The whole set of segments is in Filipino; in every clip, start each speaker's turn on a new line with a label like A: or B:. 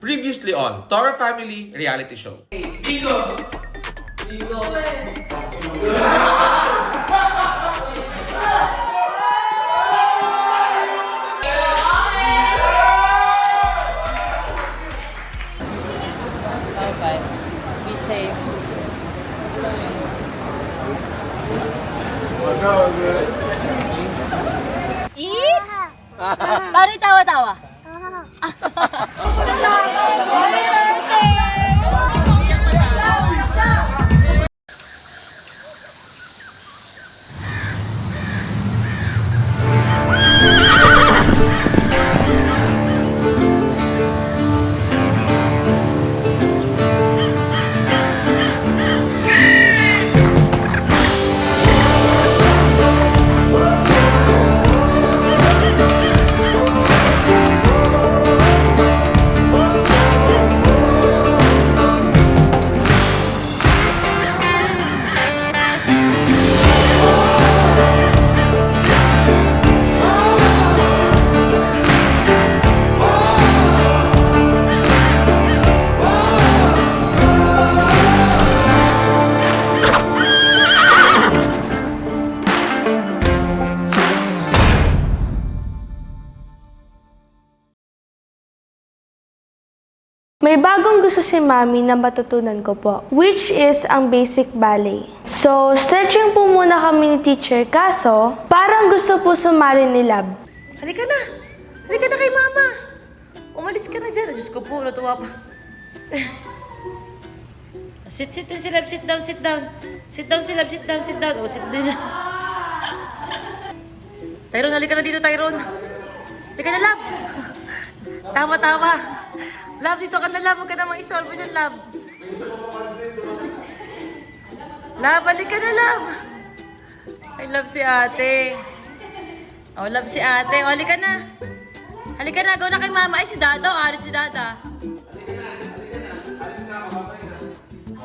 A: Previously on Toro Family Reality Show.
B: Ligo! Ligo!
C: Bye-bye. Be safe. Eat? Paano tawa-tawa?
D: May bagong gusto si Mami na matutunan ko po, which is ang basic ballet. So, stretching po muna kami ni teacher, kaso parang gusto po sumali ni Lab.
C: Halika na! Halika na kay Mama! Umalis ka na dyan. Diyos ko po, natuwa pa. Sit down si Lab, sit down, sit down. Sit down si Lab, sit down, sit down. Oh, sit down. Tyrone, halika na dito, Tyrone. Halika na, Lab. Tawa-tawa. Lab, dito ka na, Lab. Huwag ka namang istorbo dyan, Lab. Lab, halika na, Lab. I love si ate. Oh, love si ate. Oh, halika na. Halika na, go na kay Mama. Ay, si Dada. Oh, alis si Dada.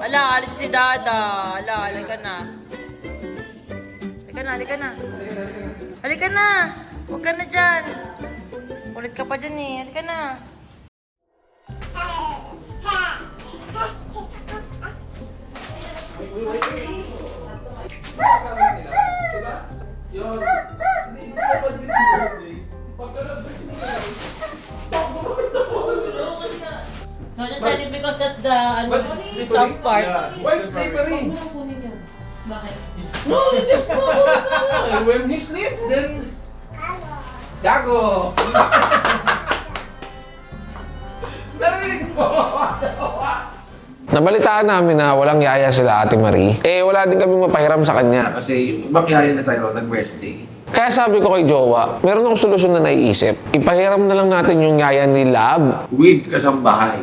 C: Wala, alis si Dada. Wala, halika na. Halika na, halika na. Halika na. Huwag ka na dyan. Kulit ka pa dyan eh. Halika na. No, just let it because that's the soft part.
B: Why it's slippery?
C: Bakit?
B: No, just no. When he sleep, then... Gago! Narinig mo!
E: Nabalitaan namin na walang yaya sila Ate Marie. Wala din kami mapahiram sa kanya.
B: Kasi yung ibang yaya na tayo nag-birthday.
E: Kaya sabi ko kay Jowa, meron akong solusyon na naiisip. Ipahiram na lang natin yung yaya ni Lab.
B: With kasambahay.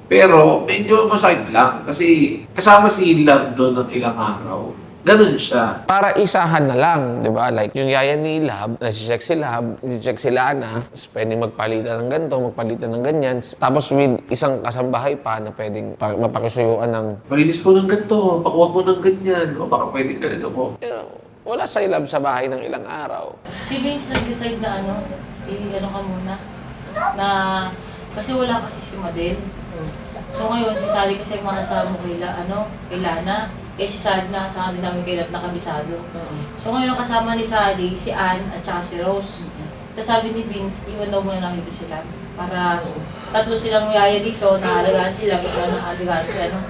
B: Pero medyo masakit lang kasi kasama si Lab doon ng ilang araw. Ganun siya.
E: Para isahan na lang, di ba? Like, yung yaya ni Lab, nasi-check si Lab, nasi-check si Lana, tapos pwedeng magpalitan ng ganito, magpalitan ng ganyan. Tapos with isang kasambahay pa na pwedeng mapakisuyuan ng...
B: Palinis po ng ganito, pakuha po ng ganyan, o baka pwedeng ganito po.
E: Wala si Lab sa bahay ng ilang araw.
C: Si Vince nag-decide na ano ka muna, na, kasi wala kasi si Madel. So ngayon, si Sally kasi makasama mo kay Lana. Si Sally na sa akin namin kay Lab na kabisado. So ngayon, kasama ni Sally, si Ann at saka si Rose. Tapos sabi ni Vince, iwan daw muna namin dito sila. Para tatlo silang yaya dito, nakalagaan sila, kasi nakalagaan sila, no?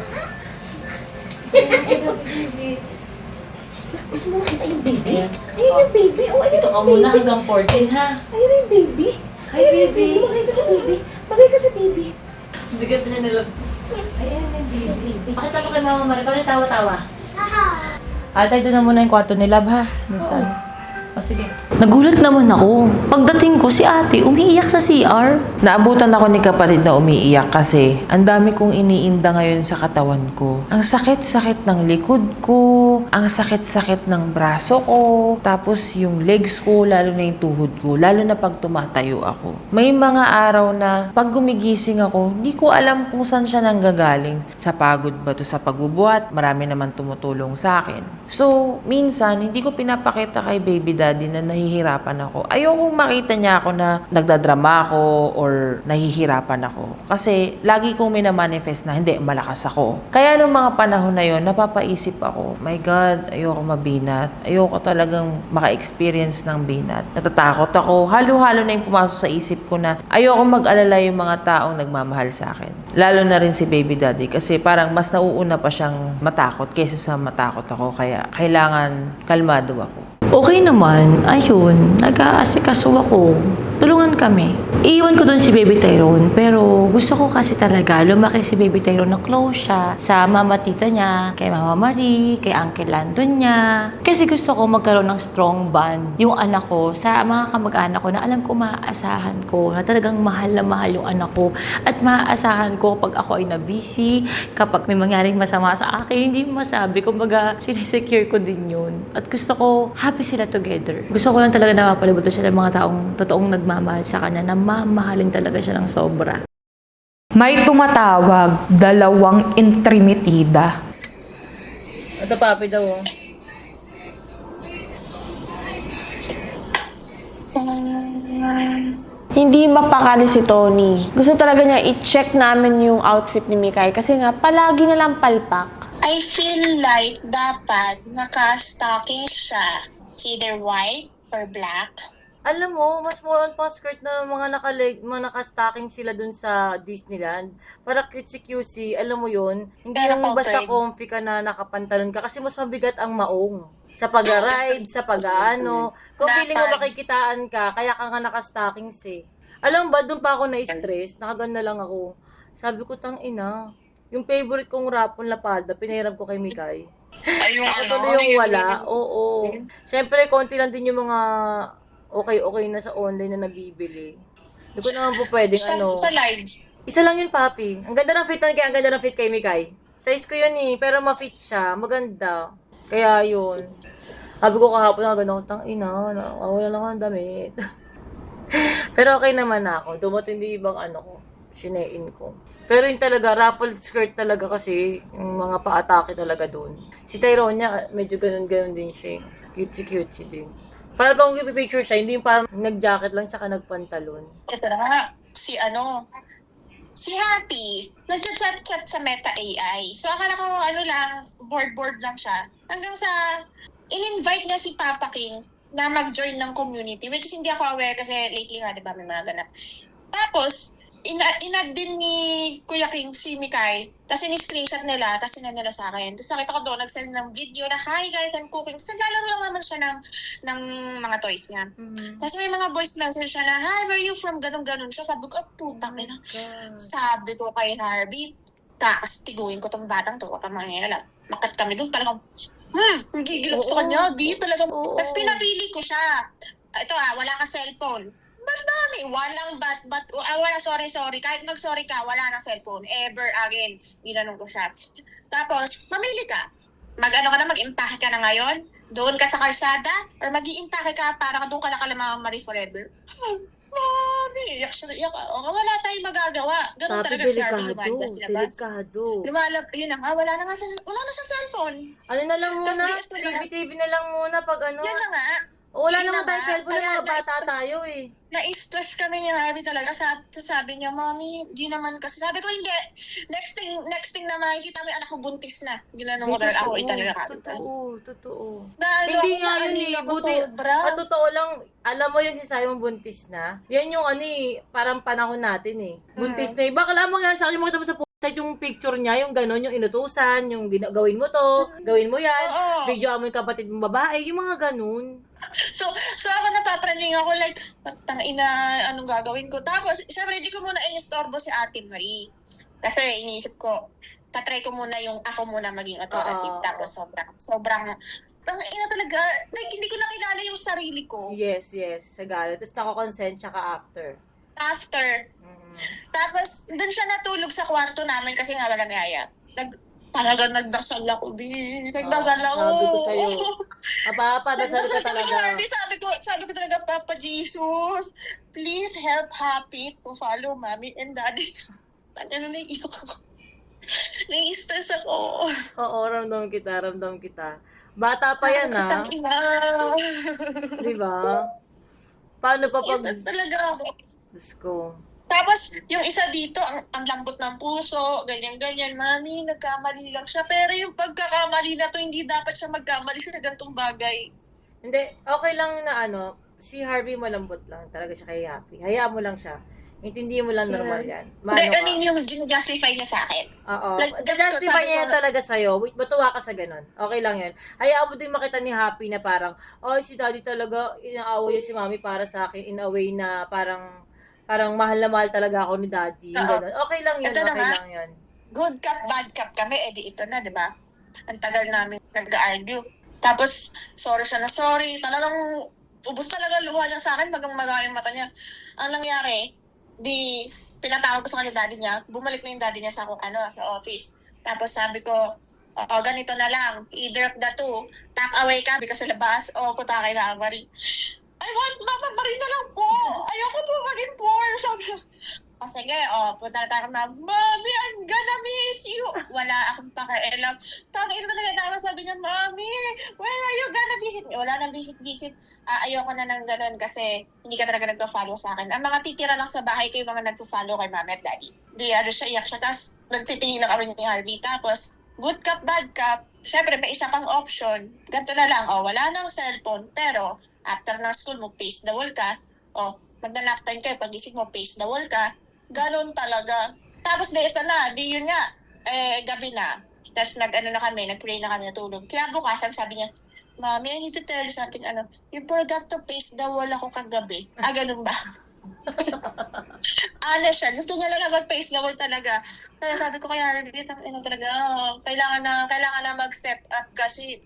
F: Gusto mo makita yung baby? Ayun yung baby. Oh, ayun
C: Ito ka
F: yung
C: muna
F: baby.
C: hanggang 14, ha?
F: Ayun yung baby.
C: Hi,
F: Ayun yung
C: baby.
F: Bagay ka sa baby. Bagay ka sa baby.
C: Bigat na nila.
F: Ayun yung baby.
C: Pakita mo kay Mama Marie, paano tawa-tawa? Atay, doon na muna yung kwarto ni Lab, ha? Doon sa ano. O, sige. Nagulat naman ako. Pagdating ko, si ate umiiyak sa CR.
G: Naabutan ako ni kapatid na umiiyak kasi ang dami kong iniinda ngayon sa katawan ko. Ang sakit-sakit ng likod ko, ang sakit-sakit ng braso ko, tapos yung legs ko, lalo na yung tuhod ko, lalo na pag tumatayo ako. May mga araw na pag gumigising ako, di ko alam kung saan siya nanggagaling. Sa pagod ba to sa pagbubuhat? Marami naman tumutulong sa akin. So, minsan, hindi ko pinapakita kay baby daddy na nahihirapan ako. Ayokong makita niya ako na nagdadrama ako or nahihirapan ako. Kasi lagi kong minamanifest na hindi, malakas ako. Kaya nung mga panahon na yon, napapaisip ako, my God, ayoko mabinat. Ayoko talagang maka-experience ng binat. Natatakot ako. Halo-halo na yung pumasok sa isip ko na ayoko mag-alala yung mga taong nagmamahal sa akin. Lalo na rin si baby daddy kasi parang mas nauuna pa siyang matakot kaysa sa matakot ako. Kaya kailangan kalmado ako.
C: Okay naman, ayun, nag-aasikaso ako. Tulungan kami. Iiwan ko doon si Baby Tyrone, pero gusto ko kasi talaga lumaki si Baby Tyrone na close siya sa mama tita niya, kay Mama Marie, kay Uncle Landon niya. Kasi gusto ko magkaroon ng strong bond yung anak ko sa mga kamag-anak ko na alam ko maaasahan ko, na talagang mahal na mahal yung anak ko at maaasahan ko pag ako ay na-busy, kapag may mangyaring masama sa akin, hindi masabi, kumbaga sinesecure ko din yun. At gusto ko happy sila together. Gusto ko lang talaga na mapalibutan sila ng mga taong totoong nagmamahal sa kanya, na mamahalin talaga siya ng sobra.
H: May tumatawag, dalawang intrimitida.
C: Ito papi daw oh.
D: Hindi mapakali si Tony. Gusto talaga niya i-check namin yung outfit ni Mikay kasi nga palagi na lang palpak.
I: I feel like dapat naka-stocking siya. It's either white or black.
C: Alam mo, mas more on pang skirt na mga naka-stocking sila dun sa Disneyland. Para cutesy-cutesy, alam mo yun. Hindi
I: Pero
C: yung basta
I: comfort.
C: comfy ka na nakapantalon ka. Kasi mas mabigat ang maong. Sa pag-ride, sa pag-ano. Kung feeling mo makikitaan ka, kaya ka nga naka-stockings eh. Alam ba, dun pa ako na-stress. Nakagan na lang ako. Sabi ko, tang ina. Yung favorite kong rapon lapalda, pinahirap ko kay Mikay.
I: Ay, yung
C: Ako tuloy yung wala. Oo. Siyempre, konti lang din yung mga okay na sa online na nabibili. Hindi ko naman po pwedeng
I: sa live.
C: Isa lang yun, papi. Ang ganda ng fit kaya ang ganda ng fit kay Mikay. Size ko yun eh, pero ma-fit siya. Maganda. Kaya yun. Sabi ko kahapon na gano'n, tang ina, wala lang ang damit. Pero okay naman ako. Dumating din ibang ko. Sinein ko. Pero yung talaga, ruffled skirt talaga kasi, yung mga pa-atake talaga doon. Si Tyrone niya, medyo ganun-ganun din siya. Cutesy-cutesy din. Para bang pipicture siya, hindi yung parang nag-jacket lang tsaka nagpantalon.
I: Ito na nga, si Happy, nag-chat-chat sa Meta AI. So, akala ko lang, board lang siya. Hanggang sa, in-invite niya si Papa King na mag-join ng community, which is hindi ako aware kasi lately nga, di ba, may mga ganap. Tapos, inad din ni Kuya King si Mikay, tapos ini-screenshot nila, tapos sinend nila sa akin. Tapos nakita ko doon, nag-send ng video na, hi guys, I'm cooking. Tapos naglalaro lang naman siya ng mga toys niya. Tapos may mga voice message siya na, hi, where are you from? Ganun-ganun siya. Sabi ko, putang ina. Sabi ko kay Harvey, kakastiguin ko tong batang to, kapag mangyayala. Makat kami doon, talagang, nagigilap sa kanya, talagang. Tapos pinapili ko siya. Ito wala ka cellphone. Ba't dami? Walang wala, sorry. Kahit mag-sorry ka, wala nang cellphone. Ever again. Ginanong ko siya. Tapos, mamili ka. Mag-impake ka na ngayon? Doon ka sa kalsada? Or mag-i-impake ka para doon ka na kala Marie forever? Mami, iyak siya. Wala tayong magagawa. Ganun talaga si Harvey lumalabas sa labas.
C: Delikado.
I: Yun na nga, wala na sa cellphone.
C: Ano na lang muna? TV na lang muna pag
I: Yan na nga.
C: Wala
I: Yun
C: naman
I: na
C: tayong
I: nga.
C: cellphone ng mga bata
I: Na-stress.
C: tayo eh.
I: Na-stress kami ni Harvey talaga. Sabi niya, Mami, di naman kasi. Sabi ko, hindi. Next thing na makikita mo yung anak mo buntis na. Ginanong ko talaga ako talaga kapitan.
C: Totoo.
I: Hindi
C: Hindi nga yun eh. Buti, totoo lang, alam mo yun si Simon buntis na. Yan yung parang panahon natin eh. Buntis na eh. Baka lamang yan sa akin, makita mo sa site yung picture niya, yung gano'n, yung inutusan, yung gawin mo to, gawin mo yan, video mo yung kapatid mong babae, yung mga gano'n.
I: So ako napapraning ako like, ina, anong gagawin ko? Tapos, syempre, hindi ko muna inistorbo si Ate Marie. Kasi iniisip ko, tatry ko muna yung ako muna maging authoritative. Tapos sobrang, ina talaga, like, hindi ko nakilala yung sarili ko.
C: Yes, sa galit. Tapos nako-consent siya ka after.
I: Tapos, dun siya natulog sa kwarto namin kasi nga walang yaya. Talagang nagdasal ako, Nagdasal ako.
C: Sabi ko sa'yo. Dasal ka talaga.
I: Sabi ko talaga, Papa Jesus, please help Happy to follow Mommy and Daddy. Naiiyak ako. Nai-stress ako.
C: Oo, ramdam kita. Bata pa yan, ha?
I: Putang ina.
C: Di ba? Paano pa pag...
I: Yes, talaga.
C: Diyos ko.
I: Tapos, yung isa dito, ang lambot ng puso, ganyan-ganyan. Mami, nagkamali lang siya. Pero yung pagkakamali na to, hindi dapat siya magkamali sa ganitong bagay.
C: Hindi, okay lang na ano, si Harvey malambot lang talaga siya kay Happy. Hayaan mo lang siya. Intindihin mo lang normal yan.
I: Hindi, I mean, yung justify niya sa akin.
C: Oo.
I: Like,
C: Justify
I: sabi
C: niya yan
I: ko-
C: talaga sa'yo. Wait, matuwa ka sa ganun. Okay lang yan. Hayaan mo din makita ni Happy na parang, ay, si daddy talaga, inaaway niya si mami para sa akin in a way na parang mahal na mahal talaga ako ni daddy. Yung
I: Oo.
C: ganun. Okay lang yun,
I: Ito
C: okay
I: naman.
C: lang yun.
I: Good cup, bad cup kami, edi ito na, di ba? Ang tagal namin nag-argue. Tapos, sorry siya na sorry. Talagang, ubus talaga luha niya sa akin, magang-maga yung mata niya. Ang nangyari, di, pinatawag ko sa kanya daddy niya, bumalik na yung daddy niya sa sa office. Tapos sabi ko, ganito na lang, either of the two, tuck away ka, because sa labas, o puta kay Mama Marie. I want Mama Marie na lang po. Ayoko po maging poor. Sabi ko, sige, punta na tayo na, Mami, I'm gonna miss you. Wala akong pakialam. Tangin talaga na sabi niya, Mami, when are you gonna visit me? Wala nang visit. Ayoko na ng ganun kasi hindi ka talaga nagpa-follow sa akin. Ang mga titira lang sa bahay ko yung mga nagpa-follow kay Mami at Daddy. Di, siya, iyak siya. Tapos, nagtitingin lang kami ni Harvey. Tapos, good cup, bad cup. Siyempre, may isa pang option. Ganito na lang, wala nang cellphone. Pero, after ng school mo, pace the wall ka. Magna-nap time kayo, pag-isip mo, pace the wall ka. Ganon talaga. Tapos, ito na, di yun nga. Gabi na. Tapos, nag-pray na kami, natulog. Kaya bukasan, sabi niya, Mami, I need to tell you something, you forgot to pace the wall ako kagabi. Ganun ba? Siya. Gusto niya lang mag-pace the wall talaga. Kaya sabi ko kaya, talaga, kailangan na mag-step up kasi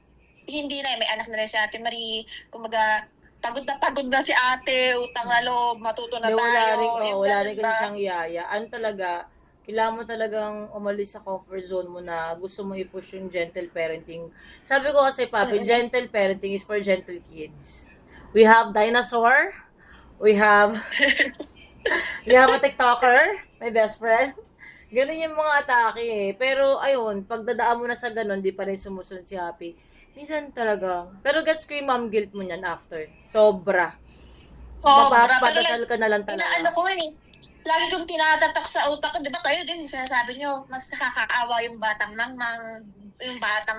I: hindi na, may anak na rin si Ate Marie. Kumbaga, pagod na si ate, utang na loob, matuto na tayo.
C: Wala rin kasi siyang yaya. Talaga, kailangan mo talagang umalis sa comfort zone mo na gusto mo i-push yung gentle parenting. Sabi ko kasi, Papi, gentle parenting is for gentle kids. We have dinosaur. We have a TikToker, my best friend. Ganun yung mga atake eh. Pero ayun, pagdadaan mo na sa ganun, di pa rin sumusunod si Happy. Minsan talaga. Pero gets ko yung mom guilt mo niyan after. Sobra. Padasal ka na lang talaga.
I: Inaano ko lagi kong tinatatak sa utak ko, di ba kayo din, sinasabi nyo, mas nakakaawa yung batang mangmang, yung batang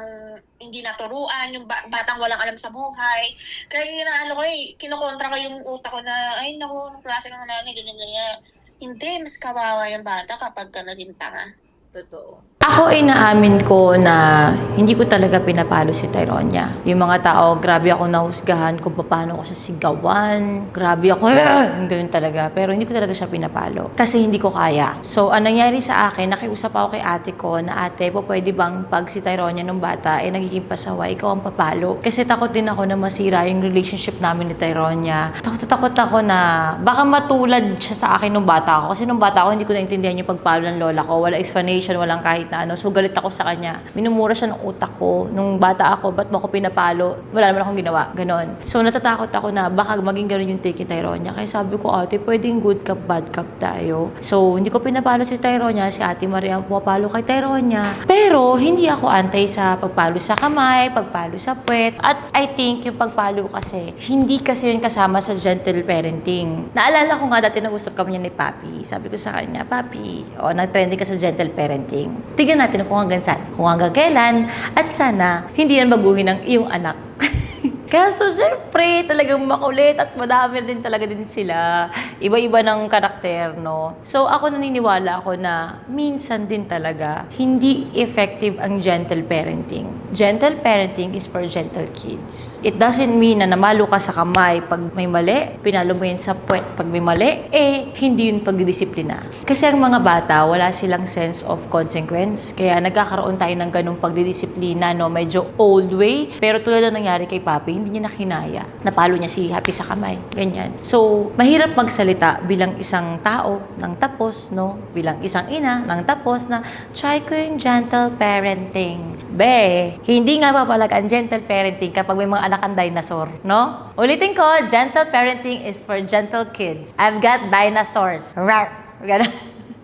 I: hindi naturuan, yung batang walang alam sa buhay. Kaya inaano ko kinokontra ko yung utak ko na, ay naku, anong klase ng nanay, ganyan. Hindi, mas kawawa yung bata kapag ka naging tanga.
C: Totoo.
G: Ako ay naamin ko na hindi ko talaga pinapalo si Tyronia. Yung mga tao, grabe ako nahusgahan kung paano ko siya sigawan. Grabe ako, ganun talaga. Pero hindi ko talaga siya pinapalo. Kasi hindi ko kaya. So, ang nangyari sa akin, nakiusap ako kay ate ko na ate, pwede bang pag si Tyronia nung bata, nagiging pasaway, ikaw ang papalo. Kasi takot din ako na masira yung relationship namin ni Tyronia. Takot ako na baka matulad siya sa akin nung bata ako. Kasi nung bata ako, hindi ko naintindihan yung pagpalo ng lola ko. Wala explanation, walang kahit na so galit ako sa kanya. Minumura siya ng utak ko. Nung bata ako, ba't mo ako pinapalo? Wala naman akong ginawa. Ganon. So natatakot ako na baka maging ganon yung take ni Tyronia. Kaya sabi ko, ate, pwedeng good cup, bad cup tayo. So, hindi ko pinapalo si Tyronia. Si Ate Maria ang pumapalo kay Tyronia. Pero, hindi ako antay sa pagpalo sa kamay, pagpalo sa puwet. At I think yung pagpalo kasi, hindi kasi yun kasama sa gentle parenting. Naalala ko nga dati nag-usap kami niya ni Papi. Sabi ko sa kanya, Papi, nag-trending ka sa gentle parenting. Tignan natin kung hanggang saan, kung hanggang kailan, at sana hindi yan baguhin ng iyong anak. Kaso syempre, talagang makulit at madami din talaga din sila. Iba-iba ng karakter, no? So ako naniniwala ako na minsan din talaga hindi effective ang gentle parenting. Gentle parenting is for gentle kids. It doesn't mean na namalo ka sa kamay pag may mali, pinalo mo yan sa puwet pag may mali, hindi yun pagdidisiplina. Kasi ang mga bata, wala silang sense of consequence. Kaya nagkakaroon tayo ng ganung pagdidisiplina, no? Medyo old way. Pero tulad ng nangyari kay Papi, hindi niya nakinaya. Napalo niya si Happy sa kamay. Ganyan. So, mahirap magsalita bilang isang tao ng tapos, no? Bilang isang ina ng tapos na try ko yung gentle parenting. Hindi nga papalag ang gentle parenting kapag may mga anak ang dinosaur, no? Ulitin ko, gentle parenting is for gentle kids. I've got dinosaurs. Rawr!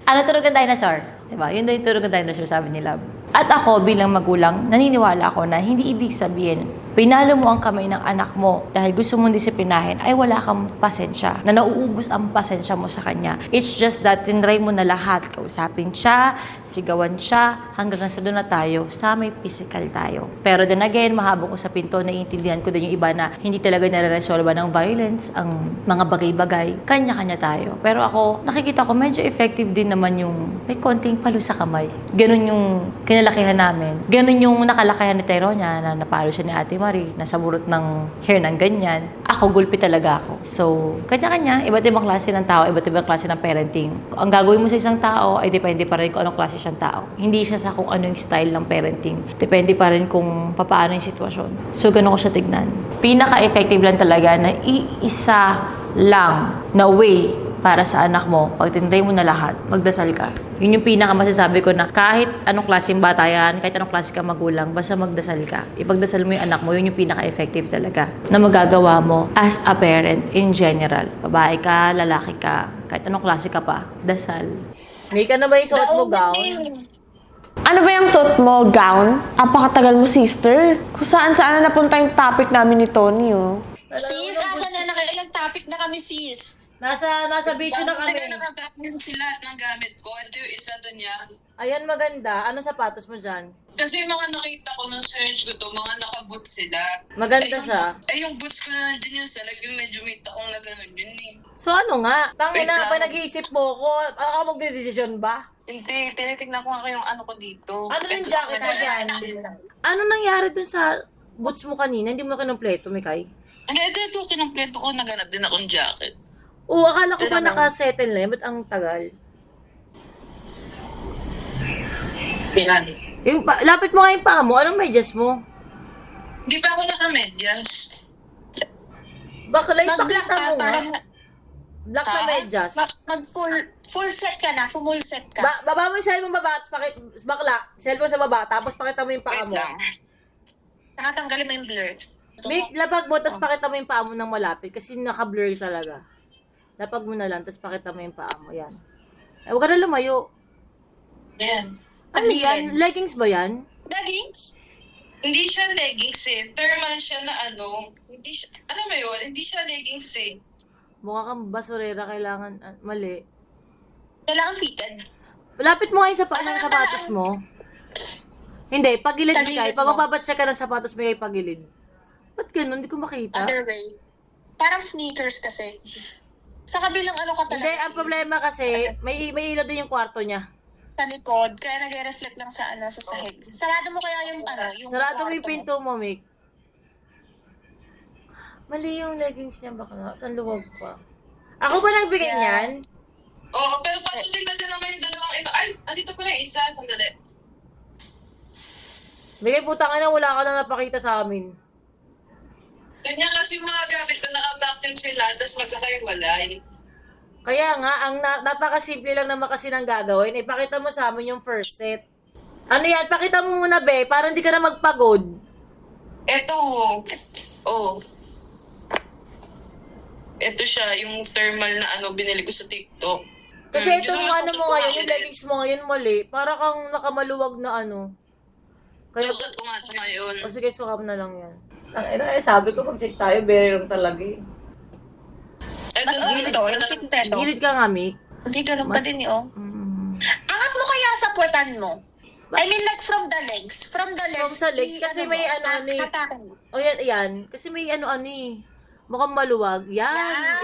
G: Ano turog ng dinosaur? Diba? Yun daw yung turog ng dinosaur, sabi ni Love.
C: At ako bilang magulang, naniniwala ako na hindi ibig sabihin, pinalo mo ang kamay ng anak mo dahil gusto mong disiplinahin, ay wala kang pasensya, na nauubos ang pasensya mo sa kanya. It's just that tinry mo na lahat. Kausapin siya, sigawan siya, hanggang sa doon na tayo, sa may physical tayo. Pero then again, mahabang usapin to, naiintindihan ko din yung iba na hindi talaga nare-resolve ng violence, ang mga bagay-bagay, kanya-kanya tayo. Pero ako, nakikita ko medyo effective din naman yung may konting palo sa kamay. Ganun yung kinalakihan namin. Ganun yung nakalakihan ni Tyronia na napalo siya ni Ate Marie, nasa burot ng hair ng ganyan. Ako, gulpi talaga ako. So, kanya-kanya, iba't ibang klase ng tao, iba't ibang klase ng parenting. Ang gagawin mo sa isang tao ay depende pa rin kung anong klase siyang tao. Hindi siya sa kung ano yung style ng parenting. Depende pa rin kung paano yung sitwasyon. So, ganun ko siya tignan. Pinaka-effective lang talaga na iisa lang na way para sa anak mo. Pag tinday mo na lahat, magdasal ka. Yun yung pinaka-masasabi ko na kahit anong klaseng bata yan, kahit anong klase ka magulang, basta magdasal ka. Ipagdasal mo yung anak mo, yun yung pinaka-effective talaga na magagawa mo as a parent in general. Babae ka, lalaki ka, kahit anong klase ka pa, dasal. May ka na ba yung suot mo, gown?
D: Ano ba yung suot mo, gown? Apakatagal mo, sister. Kung saan-saan na napunta yung topic namin ni Tony, oh.
I: Sis, asa na nakailang topic na kami, sis.
C: Nasa beach na kami.
I: Nakagamit sila ng gamit ko. Ito yung isa doon niya.
C: Ayan, maganda. Ano sapatos mo dyan?
I: Kasi yung mga nakita ko ng search ko to, mga naka-boots sila.
C: Maganda
I: Ay,
C: siya.
I: Ay, yung boots ko na nandun yun sa yung medyo may takong na gano'n yun eh.
C: So ano nga? Tangin na
I: Wait
C: ba
I: lang.
C: nag-iisip mo ko? Ako magdedesisyon ba?
I: Hindi, tinitignan ko nga yung ano ko dito.
C: Ano yung
I: Ito,
C: jacket mo dyan? Ano nangyari dun sa boots mo kanina? Hindi mo na kinumpleto, Mikay?
I: Ano, ito, kinumpleto ko, naganap din akong jacket.
C: Oo, akala ko
I: Ito
C: pa
I: naman.
C: nakasettle na yun. Ba't ang tagal?
I: Yan.
C: Lapit mo nga yung paa mo. Anong medyas mo?
I: Di ba ako naka-medyas?
C: Baka like,
I: Mag-black
C: pakita
I: ka,
C: mo nga.
I: parang...
C: Black na medyas.
I: Mag-full set ka na, full set ka.
C: Baba mo yung cellphone baba, tapos bakla. Cellphone sa baba, tapos pakita mo yung paa
I: Wait
C: mo.
I: lang. Nakatanggalin mo yung blur.
C: Make lapag mo, tapos pakita mo yung paa mo ng malapit. Kasi naka-blur talaga. Lapag mo na lang, tapos pakita mo yung paa mo. Yan. Eh, huwag ka na lumayo.
I: Yan.
C: Ano yan? Leggings ba yan?
I: Leggings? Hindi siya leggings eh. Thermal siya na ano. Hindi siya, alam mo yun, hindi siya leggings eh.
C: Mukha kang basurera, kailangan, mali.
I: Kailangan fitted.
C: Lapit mo nga yung sapatos mo. Hindi, pagilid mo
I: Tagilid
C: kay. Pag
I: mo.
C: mapapacheck ka ng sapatos mo kay pagilid. Ba't ganun? Hindi ko makita.
I: Other way. Parang sneakers kasi. Sa kabilang ano ka talaga.
C: Hindi, ang problema kasi, may ilaw din yung kwarto niya.
I: Sa likod, kaya nag-reflect lang sa ano, sa sahig. Sarado mo kaya yung ano, yung
C: Sarado mo yung
I: kwarto
C: pinto mo, Mick. Mali yung leggings niya, baka saan luwag pa. Ako ba nagbigay niyan?
I: Oo, pero patuloy na din naman yung dalawang iba. Ay, andito pa na yung isa. Sandali.
C: Bigay putang ina, wala ka na napakita sa amin.
I: Ganyan kasi mga gamit na naka-vacuum sila, tapos magkakaiwalay.
C: Kaya nga, ang napakasimple lang naman kasi nang gagawin. Ipakita mo sa amin yung first set. Ano yan? Pakita mo muna, be, para hindi ka na magpagod.
I: Eto, oh. Ito siya, yung thermal na ano, binili ko sa TikTok.
C: Kasi
I: Gusto
C: itong
I: mo
C: ano mo
I: suot ko
C: ngayon,
I: nga
C: yung
I: ulit?
C: leggings mo ngayon mali, para kang nakamaluwag na ano. Kaya,
I: Suot ko nga ito ngayon.
C: o sige, sukam na lang yan. Sabi ko, pag-check tayo, very wrong talaga eh.
I: Ito, ito, yung sinteto.
C: Gilid ka nga, Mick.
I: Hindi, ganun pa din yun. Angat mo kaya sa puwetan mo? I mean, like from the legs. From the legs.
C: From sa legs, kasi may ano ni... O yan. Kasi may ano eh. Mukhang maluwag. Yan.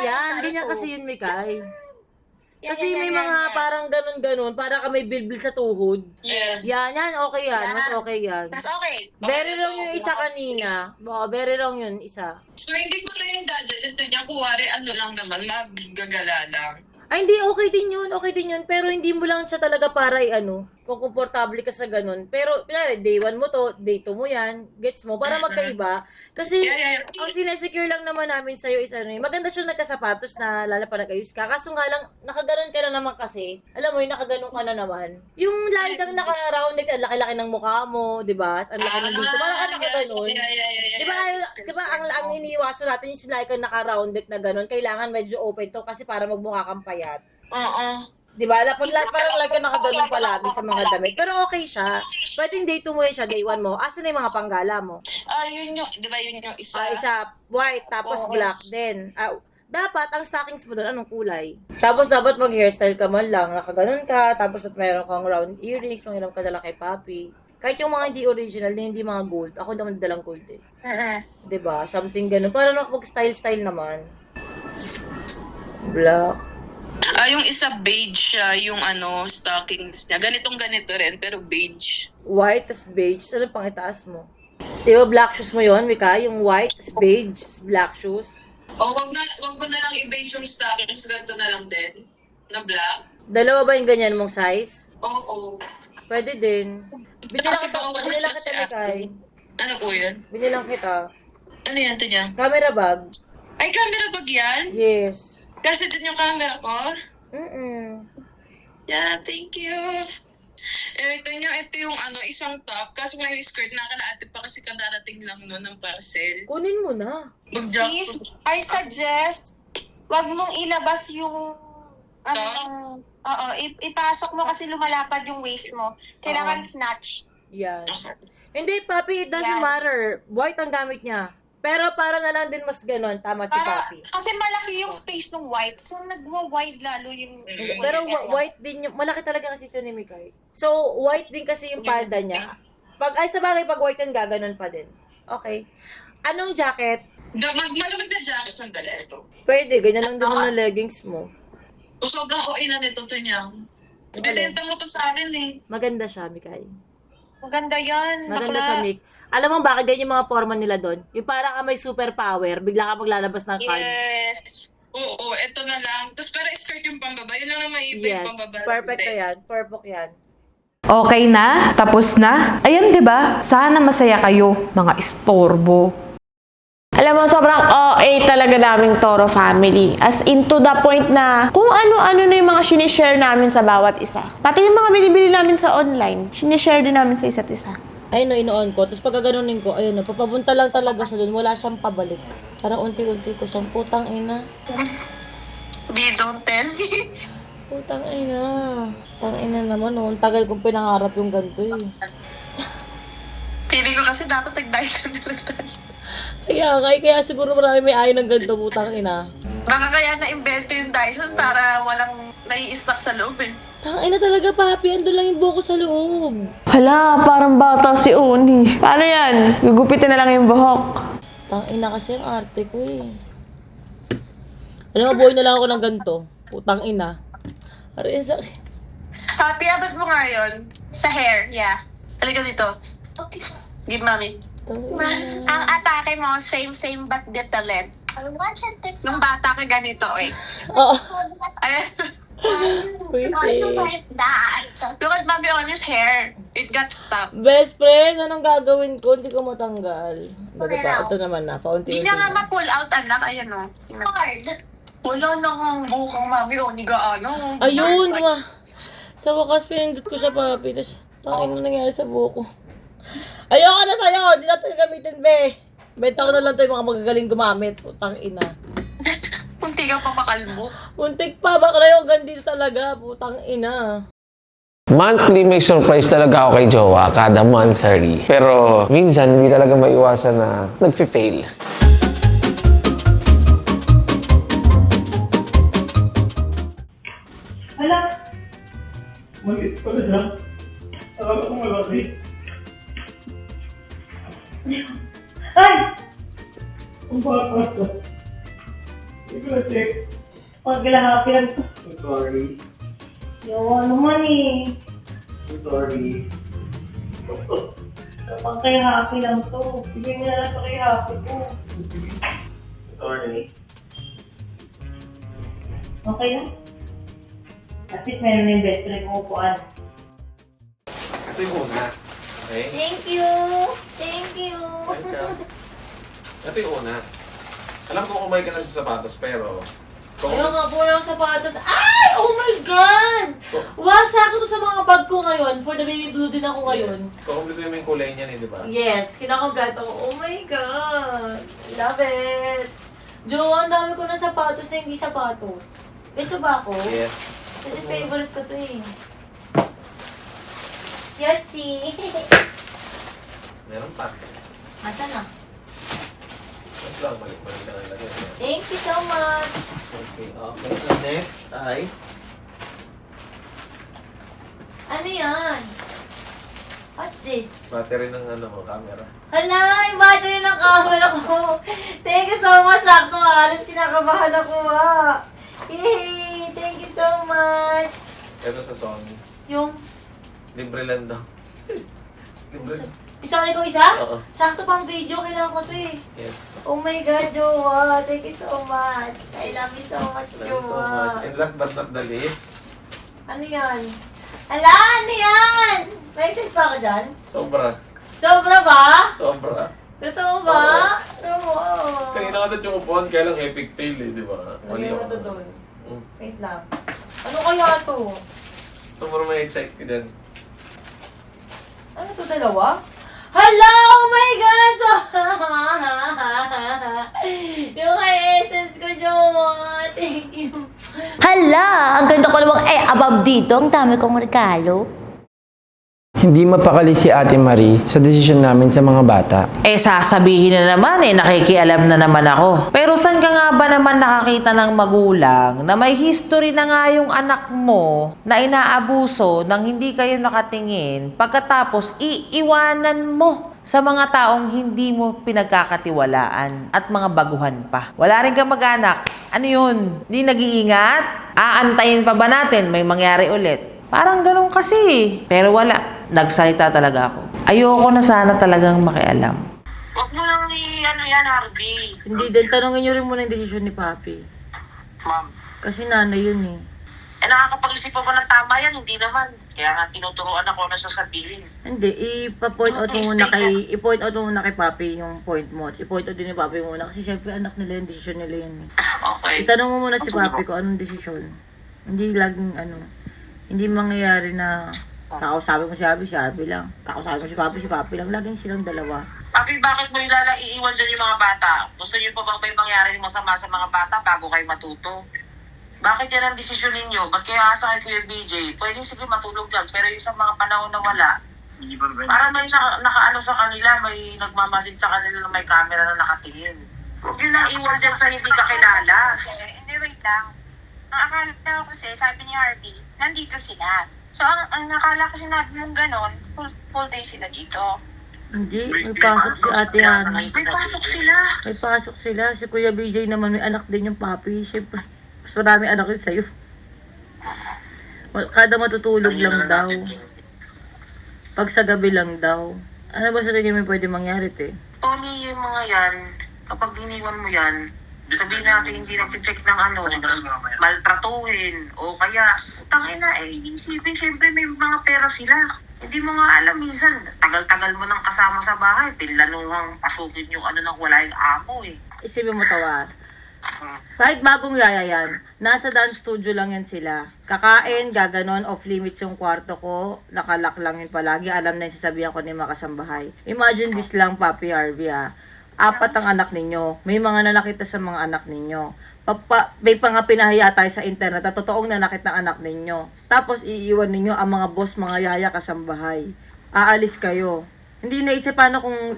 I: Yan,
C: Ganyan
I: sakto.
C: kasi yun, Mikay. Kasi may mga parang ganun-ganun, para ka may bilbil sa tuhod.
I: Yes.
C: Yan, okay yan. Mas okay yan.
I: Mas okay.
C: Very
I: Okay,
C: wrong
I: ito.
C: yung isa kanina. Baka very wrong yun isa.
I: So, hindi ko na yung dadalito niya. Kuwari, ano lang naman, maggagala lang.
C: Ay, hindi, okay din yun. Pero hindi mo lang siya talaga para kung komportable ka sa ganun. Pero, pinari, day 1 mo to, day 2 mo yan, gets mo, para magkaiba. Kasi,
I: Yeah.
C: ang sinesecure lang naman namin sa'yo is maganda siya nagkasapatos na lalo pa nag-ayos ka. Kaso nga lang, nakaganon ka na naman kasi. Alam mo yun, nakaganon ka na naman. Yung lagi kang naka-rounded, ang laki-laki ng mukha mo, di ba? Ang laki ng dito, parang ka nakaganon.
I: Yeah.
C: Di ba ang iniiwasan natin yung lagi kang naka-rounded na ganon, kailangan medyo open to kasi para magmukha kang payat.
I: Oo.
C: Di ba? Parang lagi ka nakaganon palagi sa mga damit. Pero okay siya. Pwedeng day 2 mo yan siya, day 1 mo. Asan na yung mga panggala mo?
I: Yun yung, di ba yun yung isa?
C: Isa white, tapos
I: Oo.
C: black din. Dapat, ang stockings mo doon, anong kulay? Tapos dapat mag-hairstyle ka man lang. Nakaganon ka, tapos at meron kang round earrings, mangiram ka dala kay papi. Kahit yung mga hindi original, hindi mga gold. Ako naman dalang gold eh. Diba? Something ganun. Para nakapag-style-style naman. Black.
I: Yung isa beige siya, yung stockings niya. Ganito rin, pero beige.
C: White, tas beige. Ano pang itaas mo? Di ba black shoes mo yon, Mika? Yung white, tas beige, tas black shoes.
I: Wag mo na lang i-beige yung stockings, ganito na lang din. Na black.
C: Dalawa ba yung ganyan mong size?
I: Oo.
C: Pwede din. Binilang kita, Mikay.
I: Ano po yun?
C: Binilang kita.
I: Ano yan, ito niya?
C: Camera bag.
I: Ay, camera bag yan?
C: Yes.
I: Kasi din yung camera ko? Yeah, thank you. Ito yung isang top. Kaso nga yung skirt, nakalaate pa kasi kadarating lang nun ng parcel.
C: Kunin mo na.
I: Sis, I suggest, wag mong ilabas yung ipasok mo kasi lumalapad yung waist mo. Kailangan snatch.
C: Yan. Hindi, Papi, it doesn't matter. White ang gamit niya. Pero para na lang din mas ganon, tama si Papi.
I: Kasi malaki yung space ng white. So, nagwa-wide lalo yung...
C: Pero white din yung, malaki talaga kasi ito ni Mikay. So, white din kasi yung palda niya. Sa bagay, pag white yan, gaganon pa din. Okay. Anong jacket?
I: Malamig na jacket, sandali ito.
C: Pwede, ganyan lang din ng leggings mo.
I: O sobrang OA na nito niya. Ibenta mo to sa akin eh.
C: Maganda siya, Mikay.
I: Maganda yan.
C: Maganda siya, Mik. Alam mo bakit ganyan yung mga forma nila doon? Yung para ka may superpower, bigla ka maglalabas ng card.
I: Yes. Oo, ito na lang. Tapos para skirt yung pambaba. Yun lang naman yung
C: Yes,
I: pambaba.
C: perfect na yan. Perfect yan.
H: Okay na? Tapos na? Ayan, 'di ba? Sana masaya kayo, mga istorbo.
D: Alam mo, sobrang OA talaga naming Toro family. As in to the point na kung ano-ano na yung mga sinishare namin sa bawat isa. Pati yung mga binibili namin sa online, sinishare din namin sa isa't isa.
C: Ayun no, inoon ko. Tapos pag gaganunin ko, ayun no, papapunta lang talaga siya doon. Wala siyang pabalik. Parang unti-unti ko siyang putang ina.
I: Don't tell me.
C: Putang ina. Putang ina naman no. Ang tagal kong pinangarap yung ganito eh.
I: Feeling ko kasi dapat nag-diet ka nila tayo.
C: Kaya siguro marami may ayaw ng ganito, putang ina.
I: Baka kaya na-invento yung Dyson para walang nai-stock sa loob eh.
C: Tang ina talaga, Papi. Andun lang yung buko sa loob.
D: Hala, parang bata si Uni. Paano yan? Gugupitin na lang yung buhok.
C: Tang ina kasi ang arte ko eh. Alam mo, buhay na lang ako ng ganito. Putang ina. Aray, sakit.
I: Happy, abot mo nga yun. Sa hair, yeah. Halika dito. Okay. Give mommy. Ang atake mo, same but different. Nung bata ka ganito eh.
C: Oo.
I: Ayan. Look at mommy on his hair. It got stuck.
C: Best friend, anong gagawin ko? Hindi ko matanggal. Baga pa, ito naman na. Paunti-unti
I: Hindi niya nga
C: na.
I: ma-pull out, anak. Ayan o. Hard. Wala lang ang bukang mami o ni gaano.
C: Ayun, sa wakas, pinindot ko siya, Papi. Tapos, tangin mo nangyari sa buko. Ayoko na sa'yo! Hindi natin gamitin, be! Benta ko na lang ito yung mga magagaling gumamit. Putang ina.
I: Kunti ka pa makalbo.
C: Muntik pa, bakla yung gandito talaga. Putang ina.
E: Monthly may surprise talaga ako kay Jowa kada monthsary. Pero minsan hindi talaga maiwasan na nagfi-fail.
J: Hala! Maliit pala siya. Akala ko malaki. Ay! Ang bata. Hindi ko na-check. Paglahapian ko. I'm sorry. Yawa naman eh. I'm sorry. Kapag kay happy lang to. Bigyan niya lang sa kay happy ko. Sorry. Okay lang? At least meron na yung best friend kong upuan.
A: Ito yung una. Okay?
C: Thank you! Thank you!
A: Ito yung una. Alam ko kumain ka na sa sapatos, pero...
C: Ayaw nga po ng sapatos. Ay! Oh my God! Wasa ko to sa mga bag ko ngayon. For the baby blue din ako ngayon.
A: Yes. Kukumpleto yung kulay niyan eh, di ba?
C: Yes, kinakompleto ko. Oh my God! Love it! Jowa, ang dami ko na sapatos na hindi sapatos. Ito ba ako?
A: Yes.
C: Kasi favorite ko to eh. Yatsi!
A: Meron pa.
C: Asa na?
A: Wait lang, mali ka lang lagay.
C: Thank you so much!
A: Okay, okay. So next ay...
C: Ano yan? What's this?
A: Battery ng camera.
C: Hala, yung battery ng camera ko. Thank you so much. Sakto alas kinakabahan ako Yay! Thank you so much.
A: Ito sa Sony.
C: Yung
A: Libre lang daw. Libre.
C: isang ko isa?
A: Oo.
C: Sakto pang video. Kailangan ko to eh.
A: Yes.
C: Oh my God, Jowa. Thank you so much. I love you so much,
A: Thank you so
C: Jowa.
A: much. And last but not the least,
C: Ano yan? Hala, ano yan? May excited pa ako dyan?
A: sobra.
C: Sobra ba?
A: Sobra.
C: Totoo ba? Oo.
A: Kanina ka yung upuan, kaya lang epic fail eh, di ba?
C: Mali
A: ako.
C: mo to doon.
A: Mm.
C: Wait lang. Ano kaya to?
A: Sobrang may excite ka dyan.
C: Ano to, dalawa? Hala! Oh my God! So, yung kay essence ko, Jowa. Thank you.
K: Hala! Ang ganda ko namang above dito. Ang dami kong regalo.
L: Hindi mapakali si Ate Marie sa desisyon namin sa mga bata.
G: Sasabihin na naman nakikialam na naman ako. Pero saan ka nga ba naman nakakita ng magulang na may history na nga yung anak mo na inaabuso nang hindi kayo nakatingin pagkatapos iiwanan mo sa mga taong hindi mo pinagkakatiwalaan at mga baguhan pa. Wala rin kang mag-anak. Ano yun? Hindi nag-iingat? Aantayin pa ba natin may mangyari ulit? Parang ganun kasi. Pero wala. Nagsalita talaga ako. Ayoko na sana talagang makialam.
I: Huwag mo lang yan, Harvey.
C: Hindi din. Tanongin niyo rin muna yung desisyon ni Papi.
I: Ma'am.
C: Kasi nanay yun eh.
I: Nakakapag-isip pa ba ng tama yan? Hindi naman. Kaya nga tinuturuan ako na sasabihin.
C: Hindi, i-point out mo muna kay Papi yung point mo. I-point out din ni Papi muna kasi syempre anak nila yung desisyon nila yun eh.
I: Okay.
C: Itanong mo muna si Papi kung anong desisyon. Hindi laging hindi mangyayari na kakausapin mo si Harvey lang. Kakausapin mo si Papi lang. Laging silang dalawa.
I: Papi, bakit mo iiwan dyan yung mga bata? Gusto niyo pa bang may mangyari masama sa mga bata bago kayo matuto? Bakit yan ang desisyon ninyo? Ba't kaya asa kay Kuya BJ? Pwedeng sige matulog dyan, pero yung sa mga panahon na wala, para may nakaano sa kanila, may nagmamasid sa kanila na may camera na nakatingin. Huwag yun na iwan dyan sa hindi ka kilala.
M: Hindi, wait lang. Ang akala ko kasi, sabi ni Harvey, nandito sila. So, ang nakala ko sinabi yung ganon, full day sila dito.
C: Hindi, may pasok si Ate Ana.
I: May pasok sila.
C: May pasok sila. Si Kuya BJ naman, may anak din yung Papi. Siyempre, mas marami anak yun sa'yo. Kada matutulog lang daw. Pag sa gabi lang daw. Ano ba sa tingin mo pwede mangyari, te?
I: Tony, yung mga yan, kapag iniwan mo yan, sabihin natin hindi nag-check ng maltratuhin, o kaya, tangin na isipin, syempre may mga pera sila. Hindi mo nga alam, minsan, tagal-tagal mo nang kasama sa bahay, pinlanuhang pasukin yung nang wala yung amo eh.
C: Isipin mo tawa. Kahit bagong yaya yan, nasa dance studio lang yan sila. Kakain, gaganon, off limits yung kwarto ko, nakalak lang yun palagi, alam na yung sasabihan ko ni mga kasambahay. Imagine this lang, Papi Harvey 4 ang anak ninyo. May mga nanakita sa mga anak ninyo. May mga pinahiya tayo sa internet na totoong nanakit ng anak ninyo. Tapos iiwan ninyo ang mga boss, mga yaya, kasambahay. Aalis kayo. Hindi naisip paano kung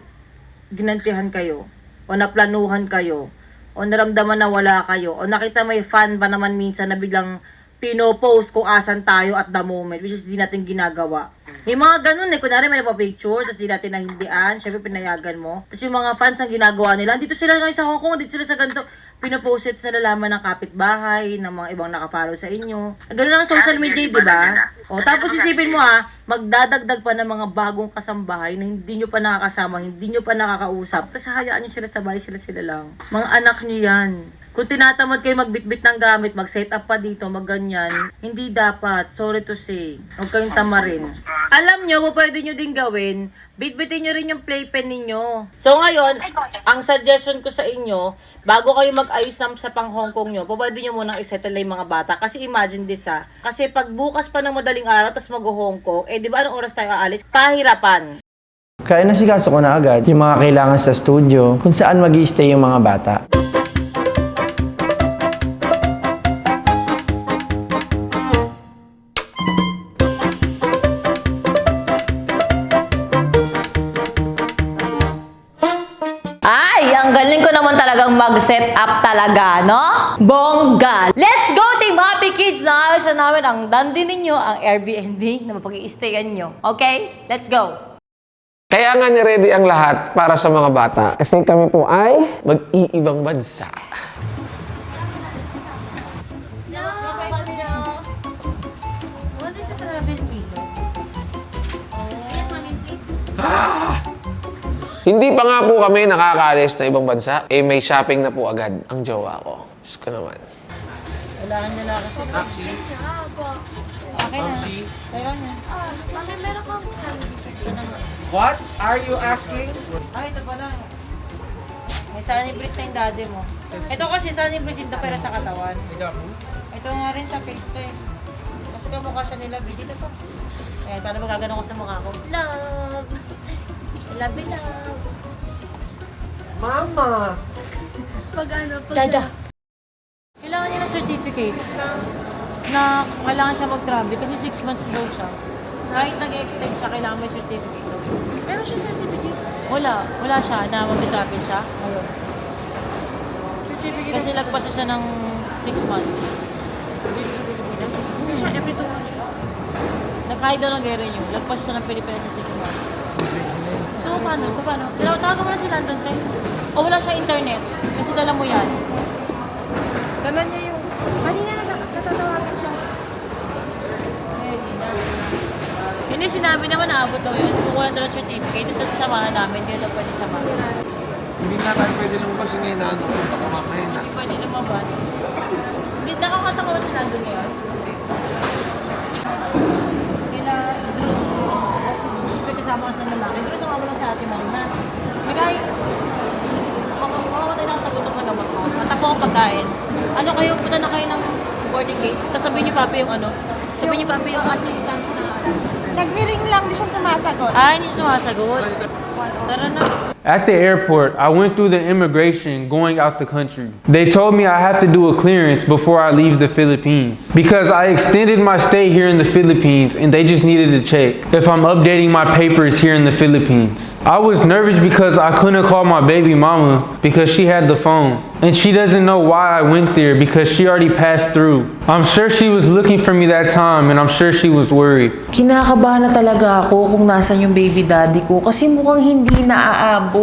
C: ginantihan kayo, o naplanuhan kayo, o naramdaman na wala kayo, o nakita may fan ba naman minsan na biglang pinopost kung asan tayo at the moment, which is di natin ginagawa. May mga ganun kunwari may nagpa-picture, tapos di natin nahindian, syempre pinayagan mo. Tapos yung mga fans ang ginagawa nila, dito sila ngayon sa Hong Kong, dito sila sa ganito, pinopost it sa nalalaman ng kapitbahay, ng mga ibang nakafollow sa inyo. Ganun lang ang social media, di ba? O, tapos isipin mo magdadagdag pa ng mga bagong kasambahay na hindi nyo pa nakakasama, hindi nyo pa nakakausap. Tapos hayaan nyo sila sa bahay, sila lang. Mga anak nyo yan. Kung tinatamad kayo magbitbit ng gamit, mag-set up pa dito, mag-ganyan, hindi dapat. Sorry to say. Huwag kayong tamarin. Alam nyo, pwede nyo din gawin, bitbitin nyo rin yung playpen ninyo. So ngayon, ang suggestion ko sa inyo, bago kayo mag-ayos sa pang Hong Kong nyo, pwede nyo munang isettle yung mga bata. Kasi imagine this kasi pag bukas pa ng madaling araw, tas mag-Hong Kong, di ba anong oras tayo aalis? Pahirapan.
L: Kaya nasikaso ko na agad yung mga kailangan sa studio, kung saan mag-i-stay yung mga bata.
K: Galing ko naman talagang mag-set up talaga, no? Bongga! Let's go, Team Happy Kids! Naayos na namin ang dandi ninyo, ang Airbnb na mapag-i-stayan nyo. Okay? Let's go!
E: Kaya nga ni-ready ang lahat para sa mga bata. Kasi kami po ay mag-iibang bansa. Hindi pa nga po kami nakakaalis na ibang bansa, eh may shopping na po agad ang jowa ko. Diyos ko naman.
C: Kailangan niya lang kasi. Taxi? Okay na. Pero niya. Bakit meron kang
B: What are you asking?
C: Ay, ito pala. May sunny breast na yung daddy mo. Ito kasi sunny breast ito pero sa katawan. Ito nga rin sa face to eh. Kasi kamukha siya nila. Dito pa. Eh, paano magagano ko sa mukha ko? Love! Love you, love!
B: Mama!
C: Pag ano, pag Dada! Kailangan niya ng certificate na kailangan siya mag-travel kasi 6 months daw siya. Kahit nag-extend siya, kailangan may certificate daw siya. Meron siya certificate? Wala siya na mag-travel siya. Ayun. Certificate? Kasi lagpas siya ng 6 months. Hindi siya, every 2 months siya. Kahit daw ng renew, lagpas siya ng Pilipinas sa 6 months. So, paano? Tawagan mo na si London, Tay. O wala siya internet. Kasi dala mo yan. Dala niya yung... Kanina natatawagan siya. Hindi, sinabi naman naabot daw yun. Kung wala daw certificate, tapos sasamahan namin. Hindi daw pwede samahan.
B: Hindi na tayo pwede lumabas yung inaano ko. Baka mamaya na.
C: Hindi pwede lumabas. Hindi, nakakatawa si London ngayon. Kasama ka sa lalaki. Pero sumama lang sa ate Marina. Magay, makamatay lang sa gutom na gamot ko. Matakbo ang pagkain. Ano kayo, punta na kayo ng boarding gate. Sasabihin niyo papi yung ano. Sabihin niyo papi yung assistant na...
F: Nagmi-ring lang, di siya sumasagot.
C: Hindi siya sumasagot. Tara na.
J: At the airport, I went through the immigration going out the country. They told me I have to do a clearance before I leave the Philippines because I extended my stay here in the Philippines and they just needed to check if I'm updating my papers here in the Philippines. I was nervous because I couldn't call my baby mama because she had the phone and she doesn't know why I went there because she already passed through. I'm sure she was looking for me that time and I'm sure she was worried.
G: Kinakabahan na talaga ako kung nasan yung baby daddy ko kasi mukhang hindi naaabot.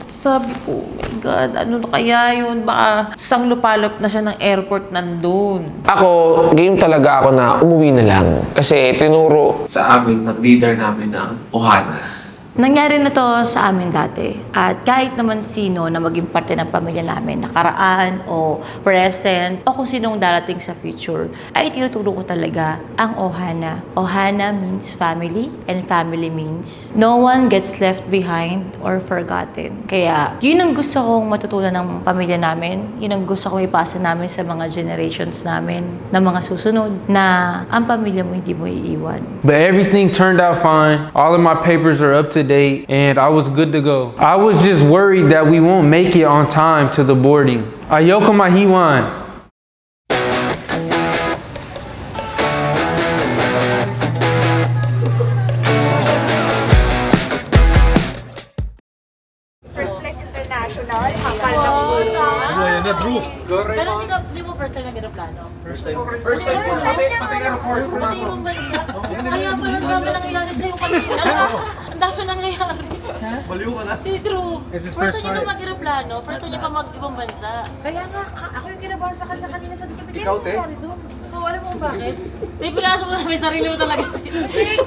G: Sabi ko, oh my God, ano na kaya yun? Baka sang lupalop na siya ng airport nandun.
E: Ako, game talaga ako na umuwi na lang. Kasi tinuro
B: Sa amin, ng leader namin ng Ohana.
K: Nangyari na to sa amin dati. At kahit naman sino na maging parte ng pamilya namin, nakaraan o present, o kung sinong darating sa future, ay tinuturo ko talaga ang Ohana. Ohana means family, and family means no one gets left behind or forgotten. Kaya, yun ang gusto kong matutunan ng pamilya namin. Yun ang gusto kong ipasa namin sa mga generations namin, na mga susunod, na ang pamilya mo hindi mo iiwan.
J: But everything turned out fine. All of my papers are up to date and I was good to go. I was just worried that we won't make it on time to the boarding. Ayoko mahiwan.
F: First Flight International, kapal ng mura.
C: Pero hindi mo first time nag-aeroplano?
B: First time po. Pati airport pumasok.
C: Kaya pala ang dami nangyayari sa'yo kanina. Ang dami nangyayari.
B: Baliw ka na.
C: Si Drew, first time niyo na mag-aeroplano, first time niyo pa mag-ibang bansa.
F: Kaya nga, ako yung kinabahan sa kanya kanina sa bigyan.
B: Ikaw, te?
C: So, alam mo bakit? May pinasok na may sarili mo talaga.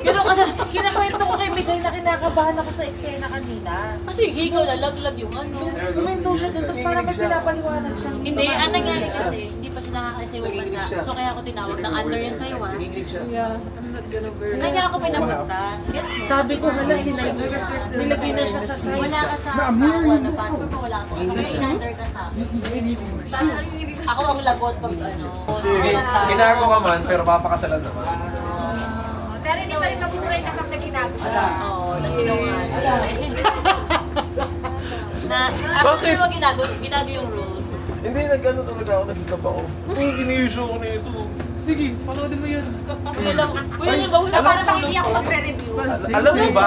C: Gano'n ka talaga.
F: Kinakwento ko kay Miguel na kinakabahan ako sa eksena kanina.
C: Kasi ikaw na laglag yung ano.
F: Lumendo siya doon, tapos parang may pinapaliwanag siya.
C: Hindi, ang nangyari kasi, hindi pa siya nakakalis sa ibang bansa. So kaya ako tinawag ng under yan sa'yo ah. Kaya ako pinapunta.
F: Sabi ko, hala, nilagay na siya sa side.
C: Wala ka sa awan na passport mo, wala ka. May under ka sa akin. Ako ang lagot pag ano.
B: Ginago ka man, pero papakasalan naman.
F: Pero hindi pa rin naburay na kang naginago siya.
C: Oo, nasinungan. Actually, mo ginago yung rules.
B: Hindi, nag-ano talaga ako, nagkikap ako. Ini-issue ko na ito. Sige, panoodin mo yun.
C: Wala ba? Wala para sa hindi ako magre-review.
B: Alam mo ba?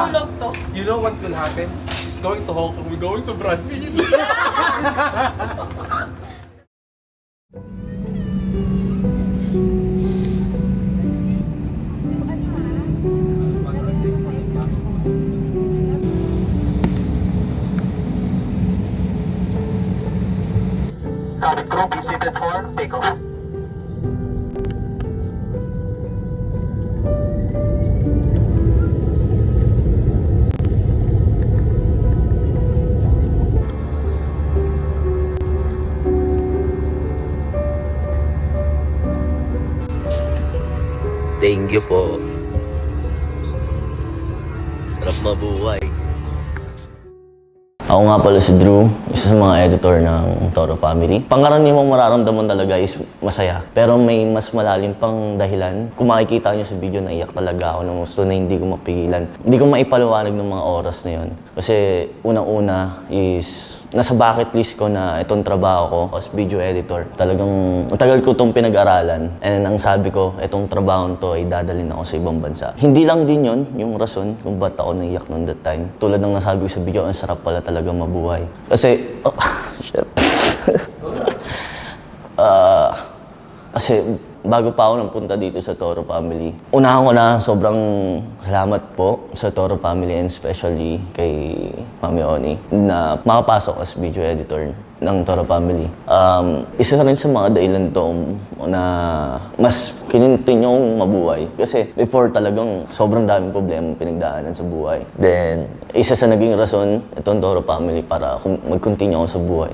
B: You know what will happen?
A: going to Hong Kong, we're going to Brazil.
N: The crew be seated for takeoff.
O: Thank you po. Sarap mabuhay. Ako nga pala si Drew, isa sa mga editor ng Toro Family. Pangkaraniwang mararamdaman talaga is masaya. Pero may mas malalim pang dahilan. Kung makikita nyo sa video, naiyak talaga ako ng gusto na hindi ko mapigilan. Hindi ko maipaliwanag ng mga oras na yun. Kasi unang-una is nasa bucket list ko na itong trabaho ko as video editor. Talagang matagal ko itong pinag-aralan. And ang sabi ko, itong trabaho to ay dadalhin ako sa ibang bansa. Hindi lang din yun yung rason kung ba't ako naiyak noon that time. Tulad ng nasabi ko sa video, ang sarap pala talaga mabuhay. Kasi, shit. Kasi bago pa ako napunta dito sa Toro Family, unahan ko na sobrang salamat po sa Toro Family and especially kay Mami Oni na makapasok as video editor ng Toro Family. Isa rin sa mga dahilan to na mas kinintinyo akong mabuhay. Kasi before talagang sobrang daming problema pinagdaanan sa buhay. Then, isa sa naging rason itong Toro Family para mag-continue ako sa buhay.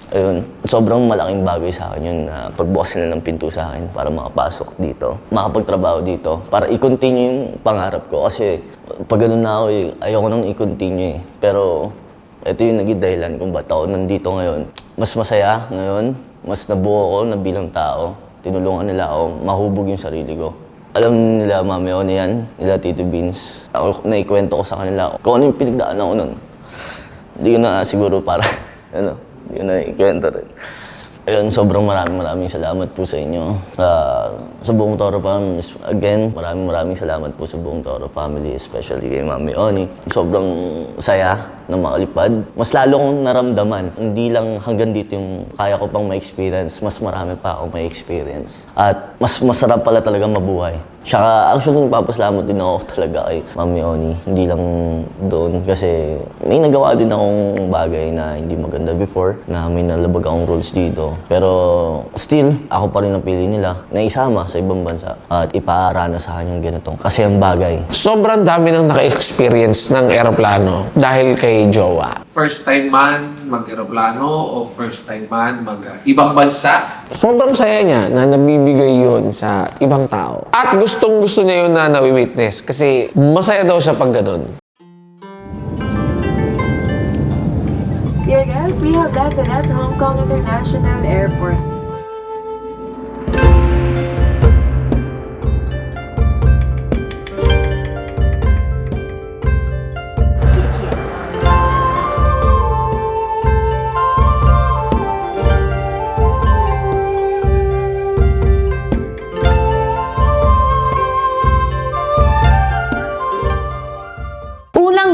O: Ayun, sobrang malaking bagay sa akin yun na pagbukas nila ng pinto sa akin para makapasok dito, makapagtrabaho dito, para i-continue yung pangarap ko. Kasi pag ganun na ako, ayoko nang i-continue eh. Pero ito yung naging dahilan kung ba't ako nandito ngayon. Mas masaya ngayon, mas nabuo ko na bilang tao. Tinulungan nila ako mahubog yung sarili ko. Alam nila, Mami Oni yan, nila Tito Beans. Ako, naikwento ko sa kanila kung ano yung pinagdaan ako nun. Hindi ko na siguro para, hindi ko na ikwento rin. Ayun, sobrang maraming salamat po sa inyo. Sa buong Toro Family. Again, maraming salamat po sa buong Toro Family, especially kay Mami Oni. Sobrang saya na makalipad. Mas lalo kong naramdaman. Hindi lang hanggang dito yung kaya ko pang ma-experience. Mas marami pa akong ma-experience. At mas masarap pala talaga mabuhay. Tsaka actually nagpapasalamat din ako talaga kay Mami Oni. Hindi lang doon kasi may nagawa din akong bagay na hindi maganda before na may nalabag akong rules dito. Pero still, ako pa rin napili nila na isama sa ibang bansa at ipaarana sa kanyang ganitong kasi ang bagay.
E: Sobrang dami nang naka-experience ng eroplano dahil kay Jowa.
B: First time man mag-aeroplano o first time man mag-ibang bansa?
E: Sobrang saya niya na nabibigay yun sa ibang tao. At gustong-gusto niya yun na nawi-witness kasi masaya daw siya pag ganun.
P: Dear guys, we have landed at Hong Kong International Airport.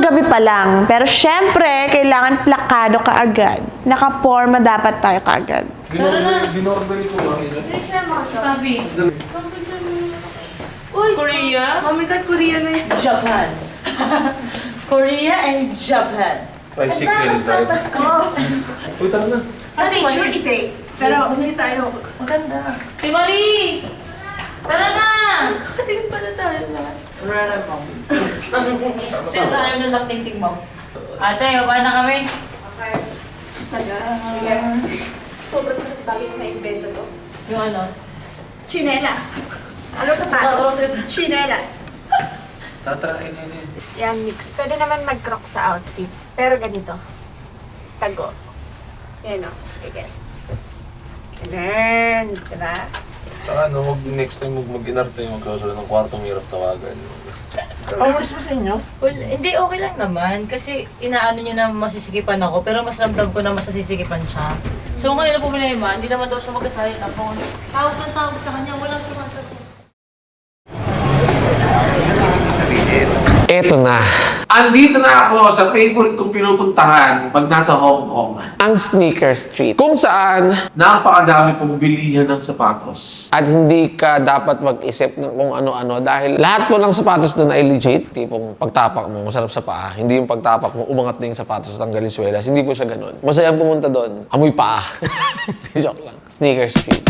D: Gabi pa lang. Pero syempre, kailangan plakado ka agad. Nakaporma dapat tayo kaagad.
A: Dinormally ko ba?
C: Sabi. Uy, Korea? Mami ka, Korea na yun. Japan. Korea and Japan.
A: Tricycle ride.
F: Pasko.
A: Uy, tara na.
F: Picture i-take. Pero hindi tayo.
C: Maganda. Si Marie! Tara na!
F: Kakatingin pa na tayo sa...
C: Rara mo. Kaya tayo na lang tingting mo. Ate, okay na kami?
F: Okay. Taga. Sobrang bagay na na-invento to.
C: Yung ano?
F: Chinelas. Ano sapatos? Chinelas.
B: Tatrain na yun.
F: Yan, mix. Pwede naman mag-croc sa outfit. Pero ganito. Tago. Yan o. Okay. Ganun. Diba?
A: Saka next time mag-inarte yung magkakasalan ng kwartong hirap tawagan.
F: Always mo sa inyo?
C: Well, hindi, okay lang naman. Kasi inaano niya na masisikipan ako, pero mas ramdam ko na mas nasisikipan siya. So ngayon na problema, hindi naman daw siya magkasali na phone. Tawag sa kanya, wala sumasagot.
Q: sabihin.
E: Eto na.
B: Andito na ako sa favorite kong pinupuntahan pag nasa Hong Kong.
E: Ang Sneaker Street. Kung saan,
B: napakadami pong bilihan ng sapatos.
E: at hindi ka dapat mag-isip ng kung ano-ano dahil lahat po ng sapatos doon ay legit. Tipong pagtapak mo, masarap sa paa. Hindi yung pagtapak mo, umangat na yung sapatos, tanggalin swelas. Hindi po siya ganun. Masayang pumunta doon. Amoy paa. Joke lang. Sneaker Street.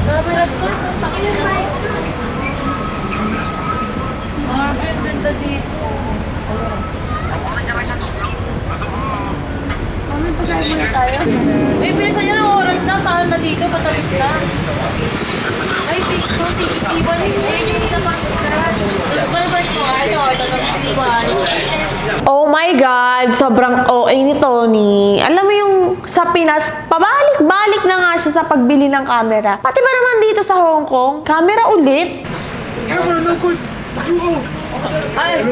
C: Grabe, restaurant. Pakinig na eh. Grabe, ang ganda dito.
F: Mami, pagkain muna tayo.
C: Eh, bilisan niyo ng oras na. Paano na dito? Patapos na. Ay, fix ko. Si Isiban. Ayun yung isa pang sikat. Convert ko nga. Ito ng Isiban.
D: Oh my God, sobrang OA ni Tony. Alam mo yung sa Pinas, pabalik-balik na nga siya sa pagbili ng camera. Pati ba naman dito sa Hong Kong, camera ulit?
Q: Camera na good. 2-0.
C: Ay!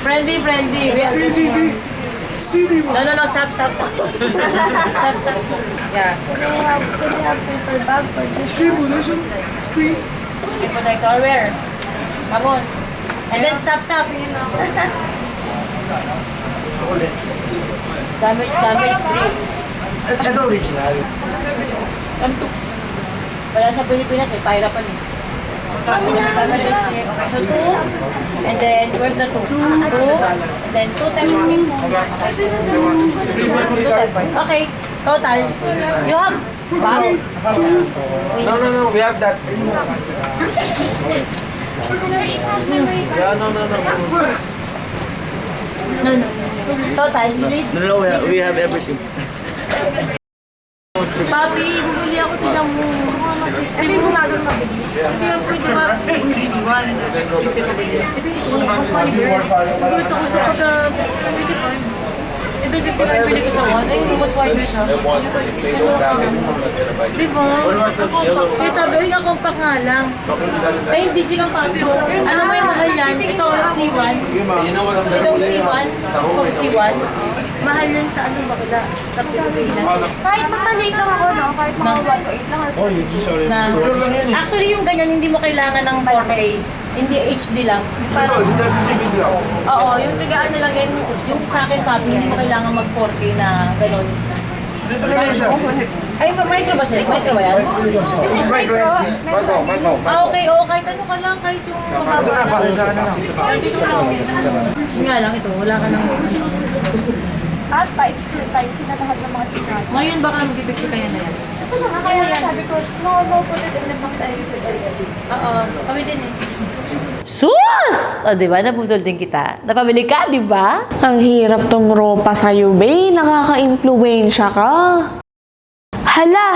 C: Friendly.
Q: CD mo.
C: No. Stop. Stop. Yeah.
F: Can you have paper bag for this?
Q: Screen mo. Nation. Screen.
C: Okay, protector, where? Come on. And then stop. Damage free.
Q: Ito original.
C: Wala sa Pilipinas eh, pahirapan eh. Camera is here. Okay, so 2. And then, where's the 2? 2. And then 2 times 2 times 4. Okay, total. You have, wow.
A: No, we have that. Yeah, no.
C: No. Total, please.
O: No, we have everything.
C: Papi, bumili ako, tignan mo. Hindi mo namin mabilis. Hindi ako pwede ba? Yung CD1. Mas fiber. Nagulat ako sa pagka 25. And then 55 pili ko sa 1. Ay, mas fiber siya. Diba? Kaya sabi, ay, nakompak nga lang. Ay, hindi siya kang papi. Alam mo yung mahal yan? Ito ang C1. Itong C1. Xbox C1. Mahal yan sa ano bakla? Sa Pilipinas.
F: Kahit maliit lang ako, no? Kahit mga 1 to 8 lang.
C: Na, actually, yung ganyan, hindi mo kailangan ng 4K. Hindi HD lang. Oo, yung tigaan nilagay mo, yung sa akin, papi, hindi mo kailangan mag 4K na gano'n. Ay, micro ba sila? Micro ba yan? Ah, okay, oo, kahit ano ka lang, kahit yung mababa lang. Dito lang. Kasi nga lang ito, wala ka nang
F: At types na lahat ng mga tigaan.
C: ngayon baka magpipis ko kaya na yan.
F: Ito na, kaya sabi ko, no, put it in the box I use it already.
C: Oo, kami din eh.
K: Sus! O, diba? Nabudol din kita. Napabili ka, diba?
D: Ang hirap tong ropa sa'yo, babe. Nakaka-impluensya ka. Hala,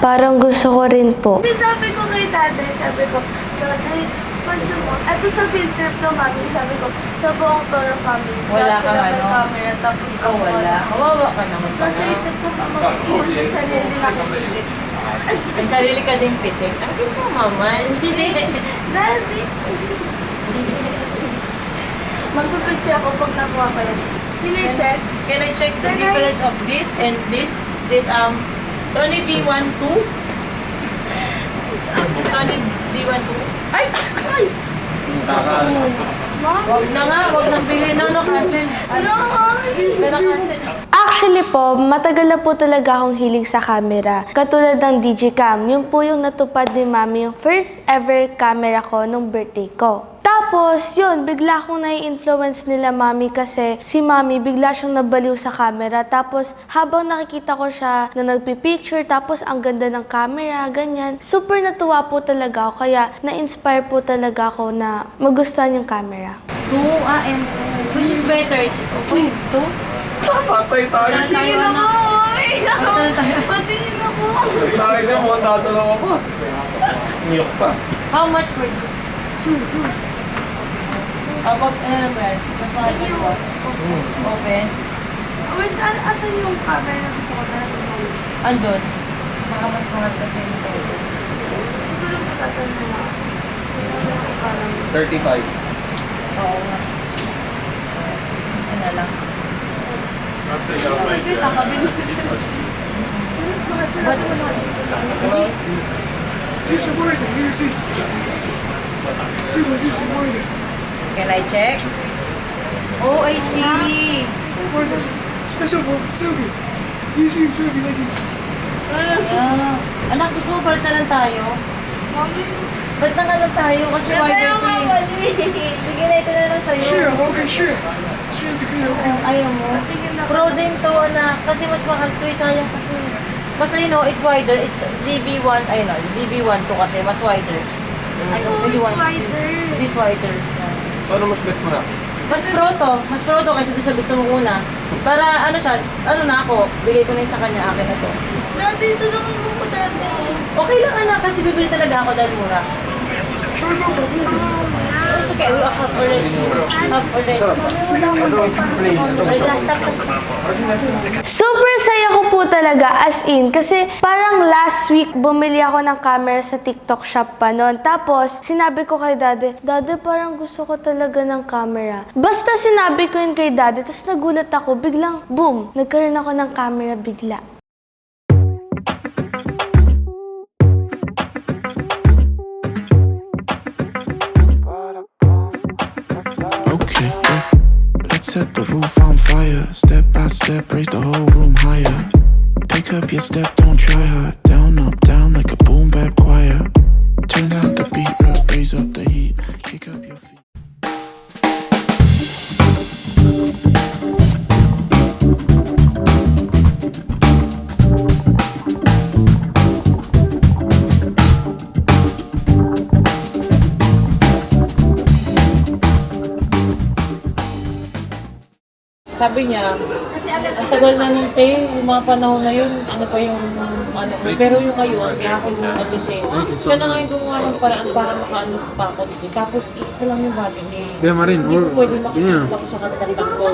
D: parang gusto ko rin po.
F: Hindi, sabi ko kay tatay, tatay, pansin mo, eto sa field trip to, mami, sabi ko, sa buong Toro family,
C: Wala
F: sila
C: kang
F: may
C: ano?
F: camera, tapos
C: Ikaw wala. Kawawa ka naman
F: Kasi
C: pala.
F: isip ko, may sarili na kipilit.
C: May sarili ka ding pitik. Ang cute mo, maman.
F: Daddy! Magpapicture ako pag nakuha ko yan. Can I check?
C: Can I check the difference of this and this? This, Sony V12. Sony V12. Ay!
F: Ay! Mom?
C: Wag na nga, wag nang bili. No, cancel.
F: No!
C: Cancel.
D: Actually po, matagal na po talaga akong hilig sa camera. Katulad ng Digicam, yun po yung natupad ni Mami yung first ever camera ko nung birthday ko. Tapos, yun, bigla akong nai-influence nila Mami kasi si Mami bigla siyang nabaliw sa camera. Tapos, habang nakikita ko siya na nagpipicture, tapos ang ganda ng camera, ganyan. Super natuwa po talaga ako, kaya na-inspire po talaga ako na magustuhan yung camera.
C: 2 and which is better? Is it 2?
A: Patay tayo.
F: Patingin ako! Patingin ako!
A: Tayo niya, mukhang tatalaw ka pa. Niyok pa.
C: How much for this? 2. Pag, ano ba? Mas mahal ko po. Open.
F: Where's, asan yung camera na gusto ko na natin?
C: Andun. Baka mas mahal kasi ito.
F: Siguro matatanong ako.
A: 35.
C: Oo nga. Isa na lang.
Q: Hindi,
C: nakabili siya. Ba't mo naman
Q: This is worth it. Here, see. See, was this worth it?
C: Can I check? Oh, I see.
Q: Worth it. Special for Sylvie. You see Sylvie like this.
C: Anak, gusto mo balik na lang tayo? Balik na lang tayo kasi wider ko eh. Sige na, ito na lang sa'yo.
Q: Sure, okay, sure. Sure, it's okay, okay.
C: Ayaw mo? Pro din to, anak. Kasi mas mahal to eh. Sayang kasi. Basta you know, it's wider. It's ZV1, ayun o, ZV1 to kasi. Mas wider.
F: It's wider.
C: This wider.
A: So ano mas bet mo na?
C: Mas pro to kasi doon sa gusto mo una. Para ano siya, ano na ako, bigay ko na yung sa kanya, akin na to.
F: Dati, ito lang ang buko dati.
C: Okay lang anak, kasi bibili talaga ako dahil mura.
Q: Try go for it.
C: It's okay, we have already.
D: Super saya ko po talaga, as in. Kasi parang last week, bumili ako ng camera sa TikTok shop pa noon. Tapos, sinabi ko kay Daddy, Daddy, parang gusto ko talaga ng camera. Basta sinabi ko yun kay Daddy, tapos nagulat ako, biglang, boom, nagkaroon ako ng camera bigla.
R: Set the roof on fire. Step by step, raise the whole room higher. Pick up your step, don't try hard. Down, up, down like a boom bap choir. Turn out the beat, raise up the heat. Kick up your feet.
C: Sabi niya, ang tagal na nung tayo, yung mga panahon na yun, ano pa yung, ano, pero yung kayo, nakakul at the same. Siya na nga yung gumawa ng paraan para makaano pa ako dito. Tapos, isa lang yung body niya.
J: Kaya Marin,
C: Hindi ko pwede makasama ako sa katalikap ko.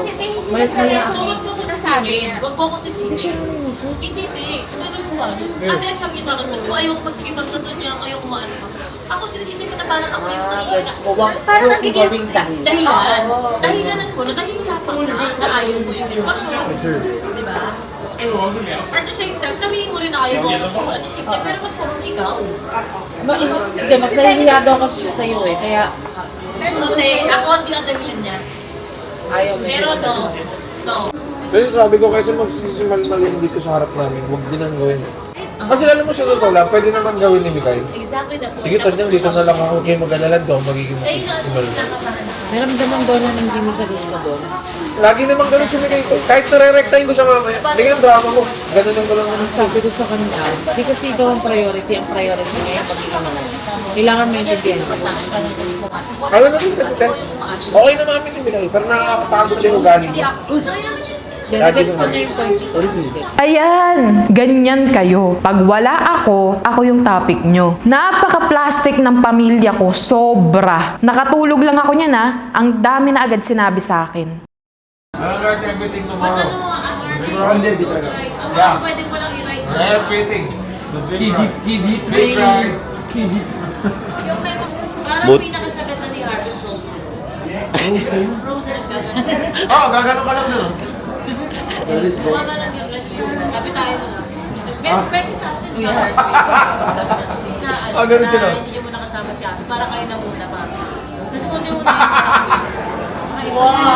C: Mayat na yan ako.
K: Huwag mo sa akin. Huwag mo ako sisingin. Hindi, ano yung wala? Ate, sabi niya sa akin, mas ayaw ko masikip ang tato niya, ayaw ko maano. Ako sinisisip ko na parang ako yung
C: Parang nagiging
K: dahilan. Dahilanan ko na nahihirapan ko na ayaw mo yung sitwasyon. Di ba? At the same time, sabihin mo rin na ayaw mo ako at the same time, pero mas marunong ikaw.
C: Hindi, mas nahihiya daw kasi siya sa'yo eh, kaya...
K: Hindi, ako ang dinadahilan niya.
C: Ayaw mo.
K: Pero no.
B: Pero sabi ko kasi magsisimal-malin dito sa harap namin, huwag din ang gawin. Kasi alam mo sa totoo lang, pwede naman gawin ni Mikay.
K: Exactly the point.
B: Sige, Tanyang, dito na lang ako kayo mag-alala doon, magiging simal.
C: Naramdaman daw na hindi mo siya gusto doon.
B: Lagi naman ganun si Mikay ko. Kahit nare-rectine ko siya mamaya, bigyan drama mo. Ganun lang ko lang.
C: Sabi ko sa kanya, hindi kasi ikaw ang priority niya yung pag-ikaw naman. Kailangan maintindihan ko.
B: Kala na din, okay na namin ni Mikay, pero nakakapagod din ugali niya.
H: Ayan, ganyan kayo. Pag wala ako yung topic nyo. Napaka-plastic ng pamilya ko, sobra. Nakatulog lang ako niyan ha. Ang dami na agad sinabi sa akin.
B: I'll write everything tomorrow.
K: Yeah. Pwede mo lang i-write.
B: Everything. Kidit, right? Kidit.
K: Parang pinakasagat na ni Harvey Frozen. Frozen at gagano.
B: Oh, gagano ka lang nun.
K: Gumagalan yung red yun. Sabi tayo na lang. Pwede sa atin yung Harvey.
B: Ah, ganun sila.
K: Hindi nyo muna kasama si Harvey. Para kayo na muna pa. Kasi kung di muna yung Harvey.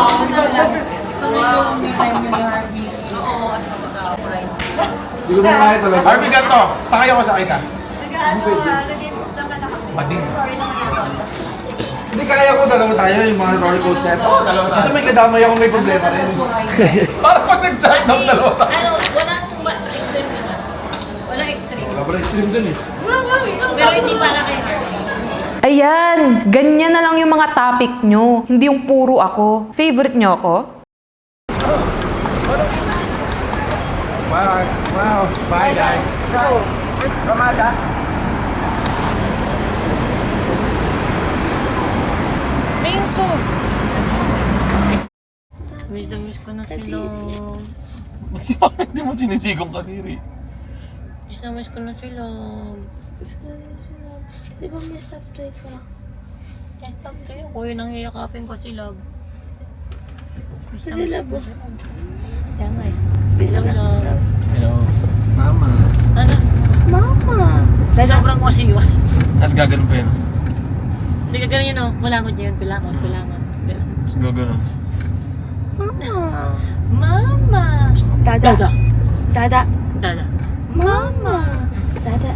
K: Wow! May time yung Harvey. Oo, as mag-usapan.
B: Hindi ko na kaya talaga. Harvey, ganito. Sakay ako, sakay ka. Bading. Hindi kaya ko, dalawa tayo, yung mga roller coaster. Oo, dalawa tayo. Kasi may kadamay ako may problema rin. Para pag nag-chart ng dalawa tayo.
K: Ano, walang extreme na. Walang extreme.
B: Wala pa extreme dun eh.
K: Pero hindi para kay Harvey.
H: Ayan, ganyan na lang yung mga topic nyo. Hindi yung puro ako. Favorite nyo ako?
B: Wow. Bye, guys. Ramada.
C: Minso! Miss na miss ko na sila.
B: Hindi mo sinisigong kadiri.
C: Miss na miss ko na sila.
F: Di ba may subject ka?
C: Stop kayo. Kuya nang iyakapin ko si Love.
D: Si Love po.
C: Kaya nga eh. Bilang Love.
E: Hello. Mama.
C: Ano?
D: Mama.
C: Sobrang masiwas.
E: Tapos gaganon pa yun.
C: Hindi ka ganun yun o. Malangot niya yun. Pilangot.
E: Tapos gaganon.
D: Mama.
C: Mama.
D: Dada.
C: Dada.
D: Dada.
C: Dada.
D: Mama. Dada.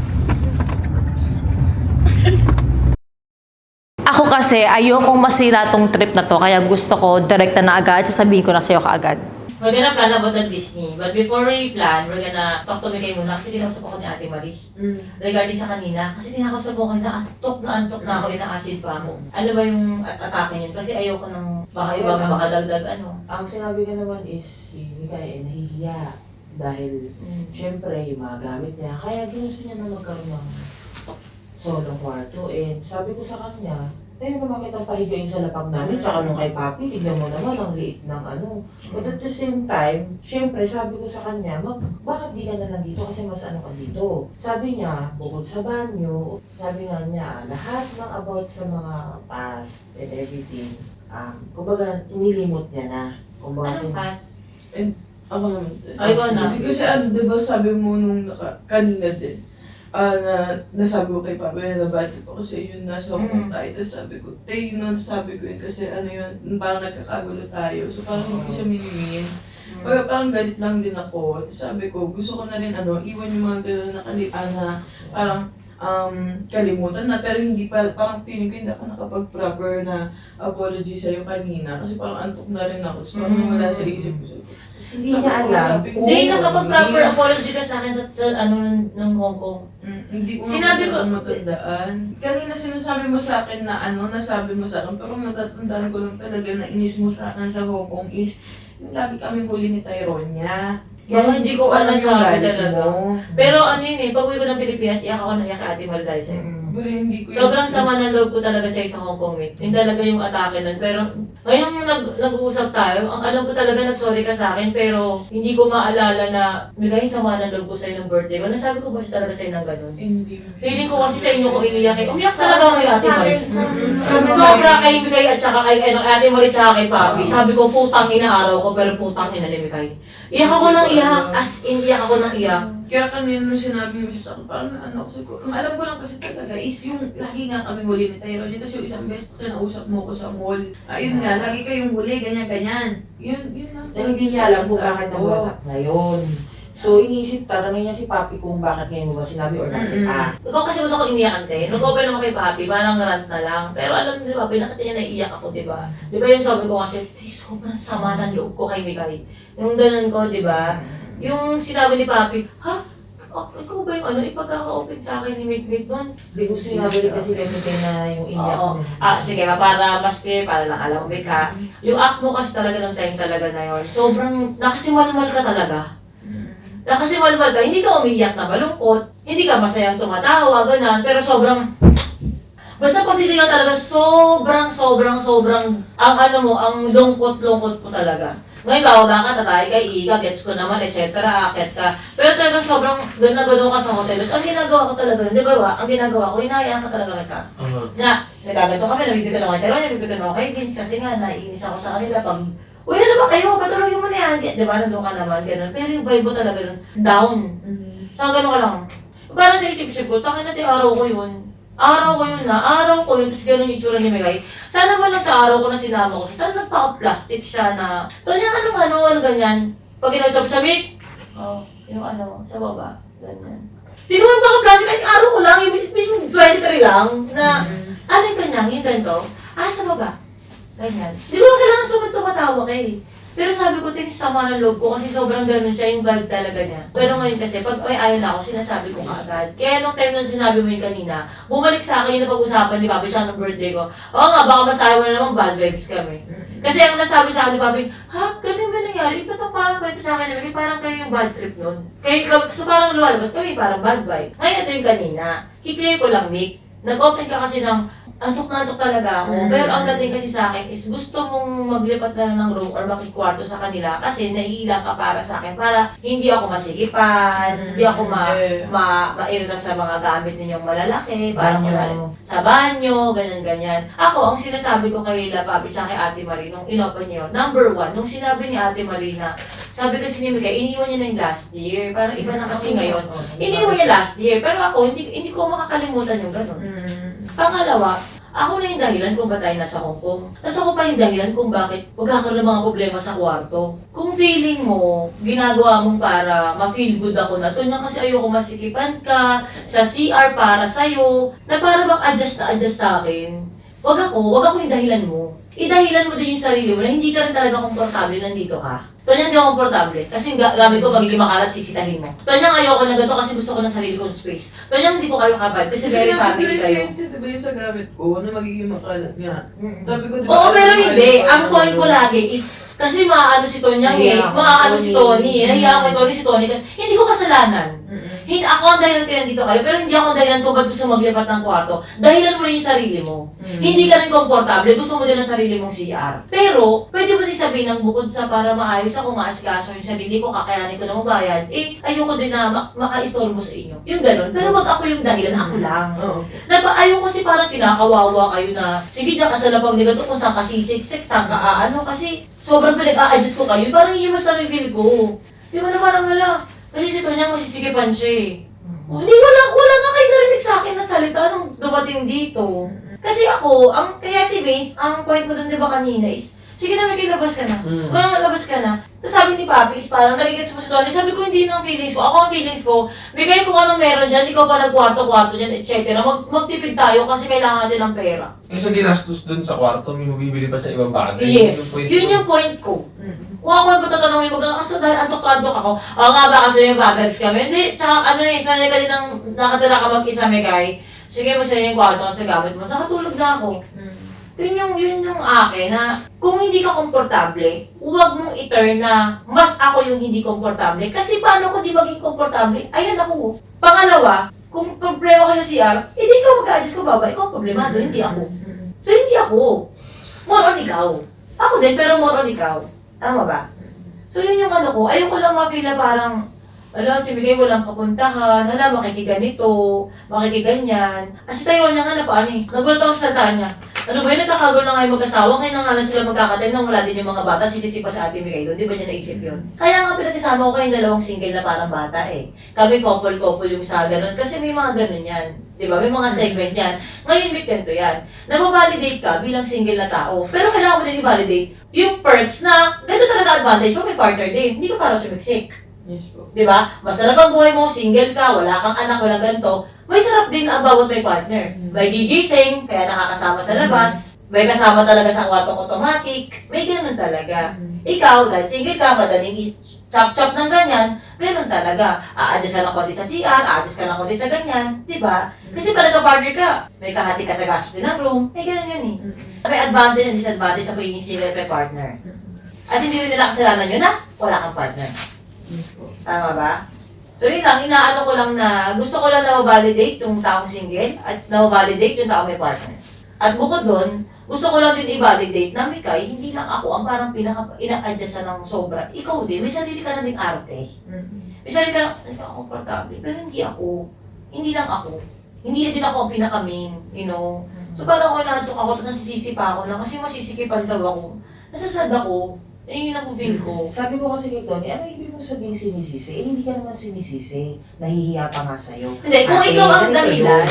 K: Ako kasi, ayokong masira tong trip na to, kaya gusto ko direkta na agad, sasabihin ko na sa'yo kaagad.
C: We're gonna plan about the Disney. But before we plan, we're gonna talk to Mikay muna kasi kinausap ako ni Ate Marie. Regarding sa kanina, kasi kinakausap ko kanina, antok na ako, inaasid pa ako. Ano ba yung atake niyan? Kasi ayoko nang baka ibang makadagdag ano.
G: Ang sinabi ka naman is, si Mikay nahihiya. Dahil, syempre, yung mga gamit niya. Kaya ginusto niya na magkaroon ng solo kwarto. And sabi ko sa kanya, tayo naman kitang pahigayin sa lapang namin. Saka nung kay Papi, tignan mo naman ang liit ng ano. But at the same time, syempre, sabi ko sa kanya, bakit di ka na lang dito? Kasi mas ano ka dito. Sabi niya, bukod sa banyo, sabi nga niya, lahat ng about sa mga past and everything, kumbaga, nilimot niya na. Kumbaga,
C: Anong past?
H: Ako naman din.
C: Ay, ikaw na.
H: Kasi diba sabi mo nung kanina din, nasabi ko kay Papa na nabati ko kasi yun nasa Hong tayo. Tapos sabi ko, yun sabi ko yun kasi ano yun, parang nagkakagulo tayo. So parang hindi ko siya miningin. Parang galit lang din ako. Tapos sabi ko, gusto ko na rin iwan yung mga gano'n na parang kalimutan na. Pero hindi pa, parang feeling ko hindi ako nakapag-proper na apology sa'yo kanina. Kasi parang antok na rin ako. So parang wala sa isip ko.
G: Hindi niya alam.
C: Hindi nakapag-proper apology ka sa akin sa ng Hong Kong.
H: Hindi ko
C: Sinabi ko,
H: matandaan. Kanina sinasabi mo sa akin na nasabi mo sa akin, pero natatandaan ko lang talaga na inis mo sa akin sa Hong Kong is, yung lagi kaming huli ni Tyronia.
C: Baka hindi ko alam sabi talaga.
H: mo.
C: Pero ano yun pag-uwi ko ng Pilipinas, iyak ako na iyak kay Ate Mariday sa'yo.
H: Pero hindi ko
C: Sobrang sama ng loob ko talaga sa'yo sa Hong Kong, mate. Yun talaga yung atake nun. Pero ngayon yung nag-uusap tayo, ang alam ko talaga nag-sorry ka sa akin, pero hindi ko maalala na bigay sama ng loob ko sa'yo ng birthday ko. Nasabi ko ba siya talaga sa'yo ng ganun?
H: Hindi.
C: Feeling ko kasi sa inyo ko iniyak eh. Umiyak talaga ako kay Ate Marie. Sobra kay Mikay at saka kay Ate Marie at saka kay Papi. Sabi ko putang ina araw ko, pero putang ina ni Mikay. Iyak ako ng iyak, as in iyak ako ng iyak.
H: Kaya kanina nung sinabi mo siya sa akin, parang ang alam ko lang kasi talaga is yung lagi nga kaming huli ni Tyronia. Tapos yung isang beses kinausap mo ko sa mall. Ayun nga, lagi kayong huli, ganyan-ganyan. Yun lang.
G: Dahil hindi niya alam kung bakit nawala ngayon. So, iniisip tatanungin niya si Papi kung bakit ngayon mo ba sinabi or bakit
C: Ikaw kasi una ko iniyak ante. Nag-open ako kay Papi, parang rant na lang. Pero alam mo, di ba, pinakita niya naiiyak ako, di ba? Di ba yung sabi ko kasi, sobrang sama ng loob ko kay Mikay. Yung ganun ko, di ba? Yung sinabi ni Papi, ha? Ikaw ba yung ipagkaka-open sa akin ni Mikmik doon?
G: Hindi ko sinabi rin kasi kay Mikay na yung iyak mo.
C: Sige para mas clear, para lang alam mo, Mika. Yung act mo kasi talaga ng time talaga na yun. Sobrang, nakasimalmal ka talaga. Nakasimalmal ka, hindi ka umiiyak na malungkot, hindi ka masayang tumatawa, ganun, pero sobrang, basta pagtitingan talaga, sobrang, ang lungkot-lungkot po talaga. Ngayon, bababa ka, tatay ka, iiga, gets ko naman, etc. Akit ka. Pero talaga sobrang, doon na gano'n ka sa hotel. Ang ginagawa ko talaga, di ba? Ang ginagawa ko, hinahayaan ka talaga kita. Na, nagaganto kami, nabibigyan ako kay Teron, nabibigyan ako kay Vince, kasi nga, naiinis ako sa kanila pag, uy, ano ba kayo? Patuloy mo na yan. Di ba? Nandun ka naman. Ganun. Pero yung vibe mo talaga nun, down. Saka ganun ka lang. Parang sa isip-isip ko, tangin natin araw ko yun. Araw ko yun. Tapos ganun yung itsura ni Megay. Sana man lang sa araw ko na sinama ko siya. Sana nagpaka-plastic siya na, ganyan, ano, ganyan. Pag inausap sa Mick, yung sa baba, ganyan. Di ko man paka-plastic, kahit araw ko lang, yung mismo 23 lang, na, ano yung ganyan, yung ganito, sa baba. Ganyan. Di ba kailangan sobrang tumatawa ka eh. Pero sabi ko, sama ng loob ko kasi sobrang ganun siya, yung vibe talaga niya. Pero ngayon kasi, pag may ayaw na ako, sinasabi ko kaagad. Kaya nung time na sinabi mo yun kanina, bumalik sa akin yung napag-usapan ni Papi siya ng birthday ko. Oo nga, baka masabi mo na naman, bad vibes kami. Kasi ang nasabi sa akin ni Papi, ganun ba nangyari? Ba't ang parang kwento sa akin ni parang kayo yung bad trip nun. So parang lumalabas kami, parang bad vibe. Ngayon ito yung kanina. Kiklear ko lang, Mick. Nag-open ka kasi ng antok na antok talaga ako. Pero ang dating kasi sa akin is gusto mong maglipat na ng room or makikwarto sa kanila kasi naiila ka para sa akin para hindi ako masigipan, hindi ako mairita sa mga gamit ninyong malalaki, sa banyo, ganyan-ganyan. Ako, ang sinasabi ko kay La Papi at kay Ate Marie nung inopen niyo, number 1, nung sinabi ni Ate Marie na, sabi kasi ni Mika, iniwan niya na yung last year. Parang iba na kasi ngayon. Iniwan niya last year. Pero ako, hindi ko makakalimutan yung ganun. Pangalawa, ako na yung dahilan kung ba't tayo nasa Hong Kong. Tapos ako pa yung dahilan kung bakit magkakaroon ng mga problema sa kwarto. Kung feeling mo, ginagawa mong para ma-feel good ako na to, kasi ayoko masikipan ka sa CR para sa'yo, na para bang adjust na adjust sa akin. Wag ako yung dahilan mo. Idahilan mo din yung sarili mo na hindi ka rin talaga komportable nandito ka. Tonyang hindi ako komportable. Kasi gamit ko magiging makalat, sisitahin mo. Tonyang ayoko na ganito kasi gusto ko ng sarili kong space. Tonyang hindi ko kayo kapal kasi very family kayo.
B: Diba yung sa gamit ko na magiging makalat nga? Sabi ko, diba?
C: Oo, pero hindi. Ang point ko lagi is, kasi maano si Tonyang maano si Tony. Nahiya ko si Tony. Hindi ko kasalanan. Hindi ako ang dahilan kaya dito kayo, pero hindi ako ang dahilan kung ba't gusto maglipat ng kwarto. Dahilan mo rin yung sarili mo. Hindi ka rin komportable, gusto mo din ang sarili mong CR. Pero, pwede mo din sabihin ng bukod sa para maayos ako maasikaso yung sarili ko, kakayanin ko na mabayad, ayoko din na maka-istorbo sa inyo. Yung ganun. Pero wag ako yung dahilan, ako lang. Ayoko kasi parang kinakawawa kayo na, sige na ka sa labang nila kung saan ka sisiksik, saan ka kasi sobrang pinag-a-adjust ko kayo, parang yung mas na-reveal ko. Di ba na parang kasi si Tonya masisikipan siya Hindi, wala nga kayo narinig sa akin na salita nung dumating dito. Kasi ako, kaya si Vince, ang point mo dun diba kanina is, sige na, may labas ka na. Kung labas ka na. Tapos sabi ni Papi is parang nagigets mo si Tony. Sabi ko, hindi ng feelings ko. Ako ang feelings ko, bigay kung anong meron dyan, ikaw pa nagkwarto-kwarto dyan, etc. Magtipid tayo kasi kailangan natin ng pera.
A: Yung sa ginastos dun sa kwarto, may mabibili pa siya ibang bagay.
C: Yes, yun yung point ko. Kung ako ang patatanungin mo, kaso antok-antok ako, nga ba kasi yung vibes kami? Hindi, tsaka sanay ka din ng nakatira ka mag-isa, Megay. Sige mo sa yung kwarto kasi gamit mo, saka tulog na ako. Yun yung akin na kung hindi ka komportable, huwag mong i-turn na mas ako yung hindi komportable. Kasi paano ko di maging komportable? Ayan ako. Pangalawa, kung problema ka sa CR, hindi ikaw mag-adjust ko baba, ikaw problemado, hindi ako. So hindi ako. More on ikaw. Ako din, pero more on ikaw. Tama ba? So yun yung ko, ayoko lang ma-feel na parang, si Miguel walang kapuntahan, makikiganito, makikiganyan. Kasi tayo niya nga na paano nagulat ako sa salita niya. Ano ba yun, nagkakagol na nga yung mag-asawa, ngayon na nga lang sila magkakatay nang wala din yung mga bata, sisiksi pa sa Ate Miguel doon, di ba niya naisip yun? Kaya nga pinag-isama ko kayong dalawang single na parang bata Kami couple-couple yung sa ganun, kasi may mga ganun yan. Di ba? May mga segment yan. Ngayon, may kwento yan. Nag-validate ka bilang single na tao, pero kailangan mo din i-validate yung perks na ganito talaga advantage mo, may partner din. Hindi ka para sumiksik.
B: Yes po.
C: Di ba? Masarap ang buhay mo, single ka, wala kang anak, walang ganito. May sarap din ang bawat may partner. May gigising, kaya nakakasama sa labas. May kasama talaga sa kwartong automatic. May ganun talaga. Ikaw, dahil single ka, madaling chop-chop ng ganyan, ganun talaga. A-adjust ka ng konti sa CR, a-adjust ka ng konti sa ganyan. Di ba? Kasi pag nagka-partner ka, may kahati ka sa gastos din ng room. May ganun yun May advantage and disadvantage sa pagiging single may partner. At hindi rin nila kasalanan yun na wala kang partner. Tama ba? So yun lang, inaano ko lang na gusto ko lang na-validate yung taong single at na-validate yung taong may partner. At bukod doon, gusto ko lang din i-validate na Mikay, hindi lang ako ang parang ina-adjust ng sobra. Ikaw din, may sarili ka na ding arte. May sarili ka na, hindi ako komportable, pero hindi ako. Hindi lang ako. Hindi din ako ang pinaka-main, So parang ako inaantok ako, tapos nasisisi pa ako na kasi masisikipan daw ako. Nasasad ako. Yun yung nag-feel ko.
G: Sabi ko kasi kay Tony, ano ibig mong sabihin sinisisi? Hindi ka naman sinisisi. Nahihiya pa nga sa'yo.
C: Hindi, kung ikaw ang dahilan.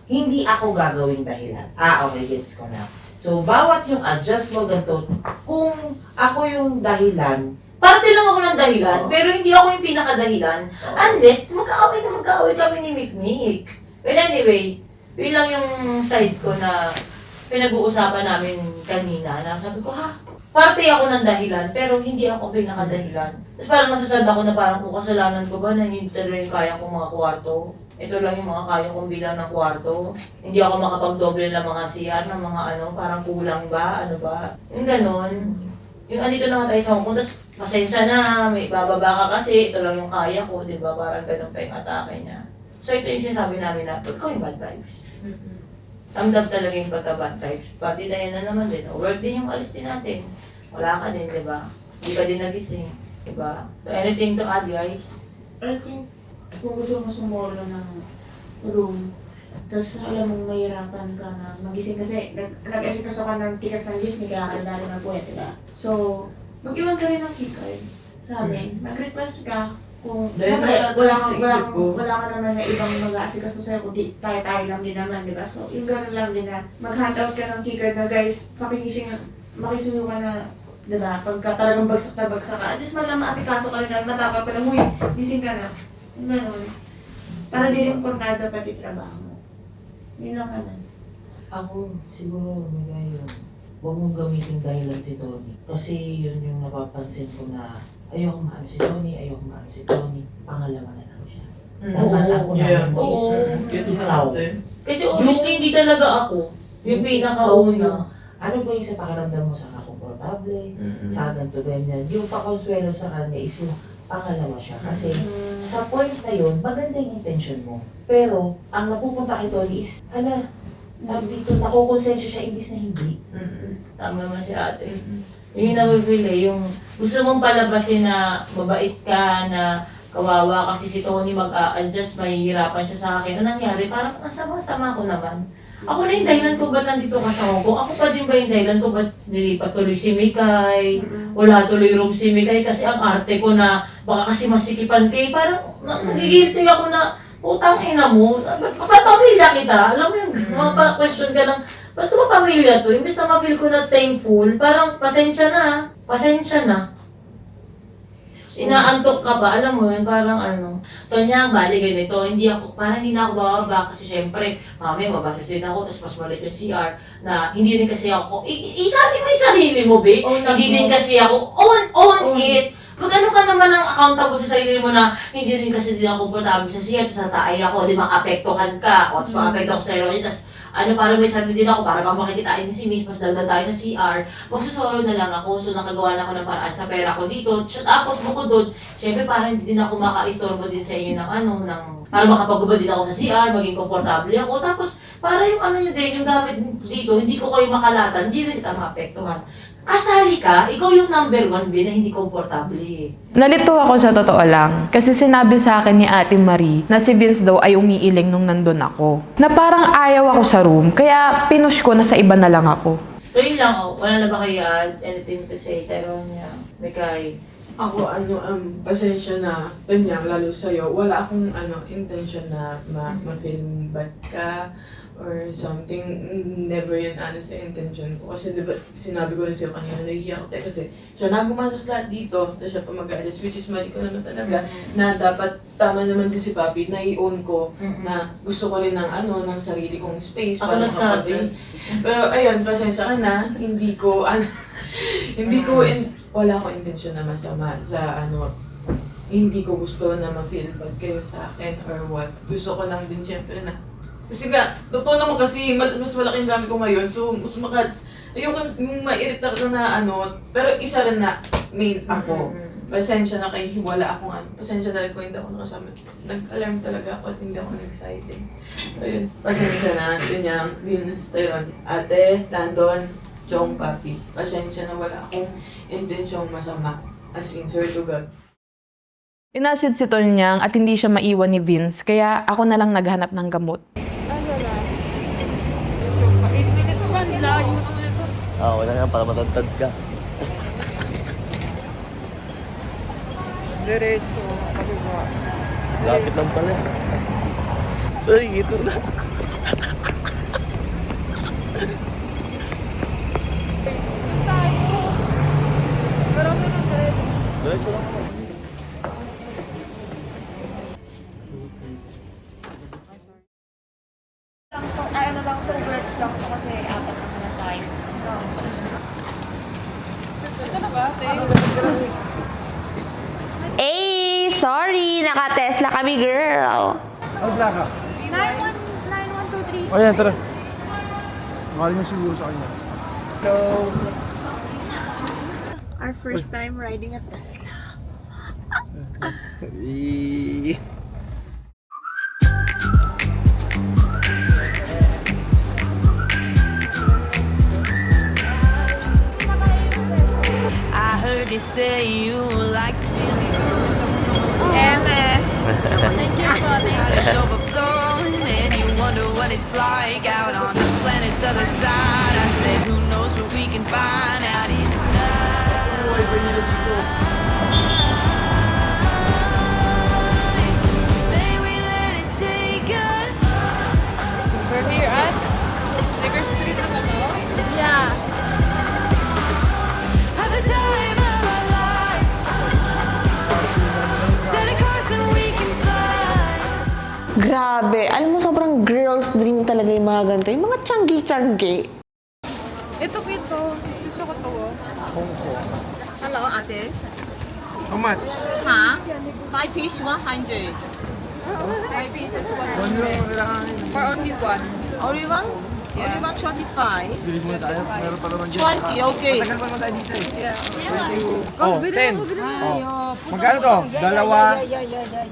G: Hindi ako gagawing dahilan. Okay, gets ko na. So, bawat yung adjust mo ganito, kung ako yung dahilan,
C: parte lang ako ng dahilan, pero hindi ako yung pinaka-dahilan. Unless, magkaaway kami ni Mikmik. But anyway, yun lang yung side ko na pinag-uusapan namin kanina. Na sabi ko, parte ako ng dahilan, pero hindi ako pinaka-dahilan. Tapos parang masasad ako na parang kung kasalanan ko ba na hindi talaga yung kaya kong mga kwarto. Ito lang yung mga kaya kong bilang ng kwarto. Hindi ako makapag-doble ng mga CR, ng mga parang kulang ba, Yung ganon. Yung andito na nga tayo sa Hong Kong, tapos pasensya na, may bababa ka kasi, ito lang yung kaya ko, di ba? Parang ganon pa yung atake niya. So ito yung sinasabi namin na, put ko yung bad vibes. Ramdam talaga yung pagka-bad vibes. Pati dahil na naman din, work din yung alis din natin. Wala ka din, di ba? Hindi ka din nagising, di ba? So anything to add, guys?
F: I think, kung gusto mo sumolo ng room, tapos alam mong mahirapan ka na magising kasi nag-asikaso ka ng tickets ng Disney kaya ka na rin ng puwet, diba? So, mag-iwan ka rin ng key card sa amin. Mag-request ka kung siyempre wala ka naman na ibang mag-aasikaso sa'yo kung tayo-tayo lang din naman, diba? So, yung gano'n lang din na mag-hand out ka ng key card na guys, makisuyo ka na, diba? Pagka talagang bagsak na bagsak ka, at least man lang maasikaso ka rin na matapag pa lang, huy, gising ka na. Yung gano'n. Para di rin pornado pati trabaho mo. Yun lang naman.
G: Ako, siguro, ngayon, huwag mong gamitin dahilan si Tony. Kasi yun yung napapansin ko na ayoko maano si Tony, pangalawa na lang siya. Dapat ako naman ikaw.
C: Kasi obviously hindi talaga ako yung pinakauna.
G: Ano ba yung sa pakiramdam mo sa komportable, sa ganito ganyan? Yung pakonsuelo sa kanya is yung pangalawa siya. Kasi sa point na yun, maganda yung intention mo. Pero, ang napupunta kay Tony is, dito, nakukonsensya siya, imbis na hindi.
C: Tama naman si ate. Yung nabibili, yung gusto mong palabasin na mabait ka, na kawawa kasi si Tony mag-a-adjust, mahihirapan siya sa akin. Ano nangyari? Parang ang sama-sama ko naman. Ako na yung dahilan ko ba't nandito ka sa Hong Kong? Ako pa din ba yung dahilan ko ba't nilipat tuloy si Mikay? Wala tuloy room si Mikay kasi ang arte ko na baka kasi masikipan kay. Parang nagigilty ako na putang ina mo. Ba't pamilya kita? Alam mo yung mga question ka ng ba't ko ba pamilya to? Imbes na ma-feel ko na thankful, parang pasensya na. Pasensya na. Inaantok ka ba? Alam mo yun, parang ano. Tonya, bali ganito, hindi na ako bababa kasi syempre, mami, mabasas din ako, tapos mas malit yung CR, na hindi rin kasi ako, isabi mo yung sarili mo, be, hindi din kasi ako, own it. Pag ano ka naman ang accountable sa sarili mo na hindi rin kasi din ako komportable sa CR, tapos natay ako, di maapektuhan ka, o tapos maapekto ako sa sarili, tapos para may sabi din ako, para pag makikitain din si Miss, mas dagdag tayo sa CR, magsusolo na lang ako, so nakagawa na ako ng paraan sa pera ko dito. Tapos bukod doon, syempre para hindi din ako maka-istorbo din sa inyo para makapagubad din ako sa CR, maging komportable ako. Tapos para yung nyo din, yung gamit dito, hindi ko kayo makalatan, hindi rin kita maapektuhan. Kasali ka, ikaw yung number 1 na hindi komportable eh.
H: Nalito ako sa totoo lang. Kasi sinabi sa akin ni Ate Marie na si Vince daw ay umiiling nung nandun ako. Na parang ayaw ako sa room, kaya pinush ko na sa iba na lang ako.
C: So yun lang, wala na ba kayo anything to say? Tyrone niya, Mikay.
S: Ako, pasensya na, Tanyang, lalo sa'yo, wala akong, intention na ma-feel bad ka, or something. Never yun, sa intention ko. Kasi diba, sinabi ko rin sa'yo kanina, nahihiya ako kasi siya nagumasos lahat dito, tapos siya pa mag-adjust, which is mali ko naman talaga, na dapat, tama naman din si Papi, na-i-own ko, na gusto ko rin ng sarili kong space.
C: Ako nagsabi.
S: Pero ayun, pasensya ka na, wala akong intensyon na masama sa hindi ko gusto na ma-feel bad kayo sa akin or what. Gusto ko lang din syempre na, kasi nga, totoo naman kasi, mas malaking gamit ko ngayon, so mas ayoko yung mairita ka na pero isa rin na main ako. Pasensya na kayo, wala akong pasensya na rin kung hindi ako nakasama. Nag-alarm talaga ako at hindi ako nag-excited. So yun, pasensya na, yun yung Venus, Tyrone, Ate, Landon, Chong, Papi. Pasensya na wala akong intensyong masama. As in, swear to God.
H: Inasid si Tonyang at hindi siya maiwan ni Vince, kaya ako na lang naghanap ng gamot.
F: 8 minutes man, layo naman ito.
O: Wala nga, para matantad ka.
F: Diretso, kaliwa.
O: Lapit lang pala. Ay, ito na.
F: Marami na diretso.
O: Diretso lang ako.
F: Two works lang siya kasi apat naman na time. Ito na ba, ate?
D: Sorry, naka-Tesla kami, girl.
Q: Ano plaka?
F: 9123.
Q: O yan, tara. Mahal niyo siguro sa kanya. Hello.
F: Our first time riding a Tesla.
T: you say you like to feel the It's overflowing and you wonder what it's like out on the planet's other side. I said, who knows what we can find out in the night. Say we let it take us.
H: We're here at Digger Street na ba to?
T: Yeah. Have the time of our lives. Set a course and we can fly.
D: Grabe. Alam mo, sobrang girls dream talaga yung mga ganito. Yung mga tiyanggi-tiyanggi.
H: Ito kito. Gusto ko to.
U: Hello, ate.
Q: How much?
U: Ha? 5 piece, 100.
H: 5 pieces, 100.
Q: One lang ang kailangan.
H: Or only one?
U: Only one?
H: Yeah.
U: Only one, 25.
Q: Bili muna tayo. Meron pa naman dyan.
U: 20, okay.
Q: Matagal pa naman tayo dito eh.
U: Yeah.
Q: Oh, 10. Oh. Magkano to? Dalawa.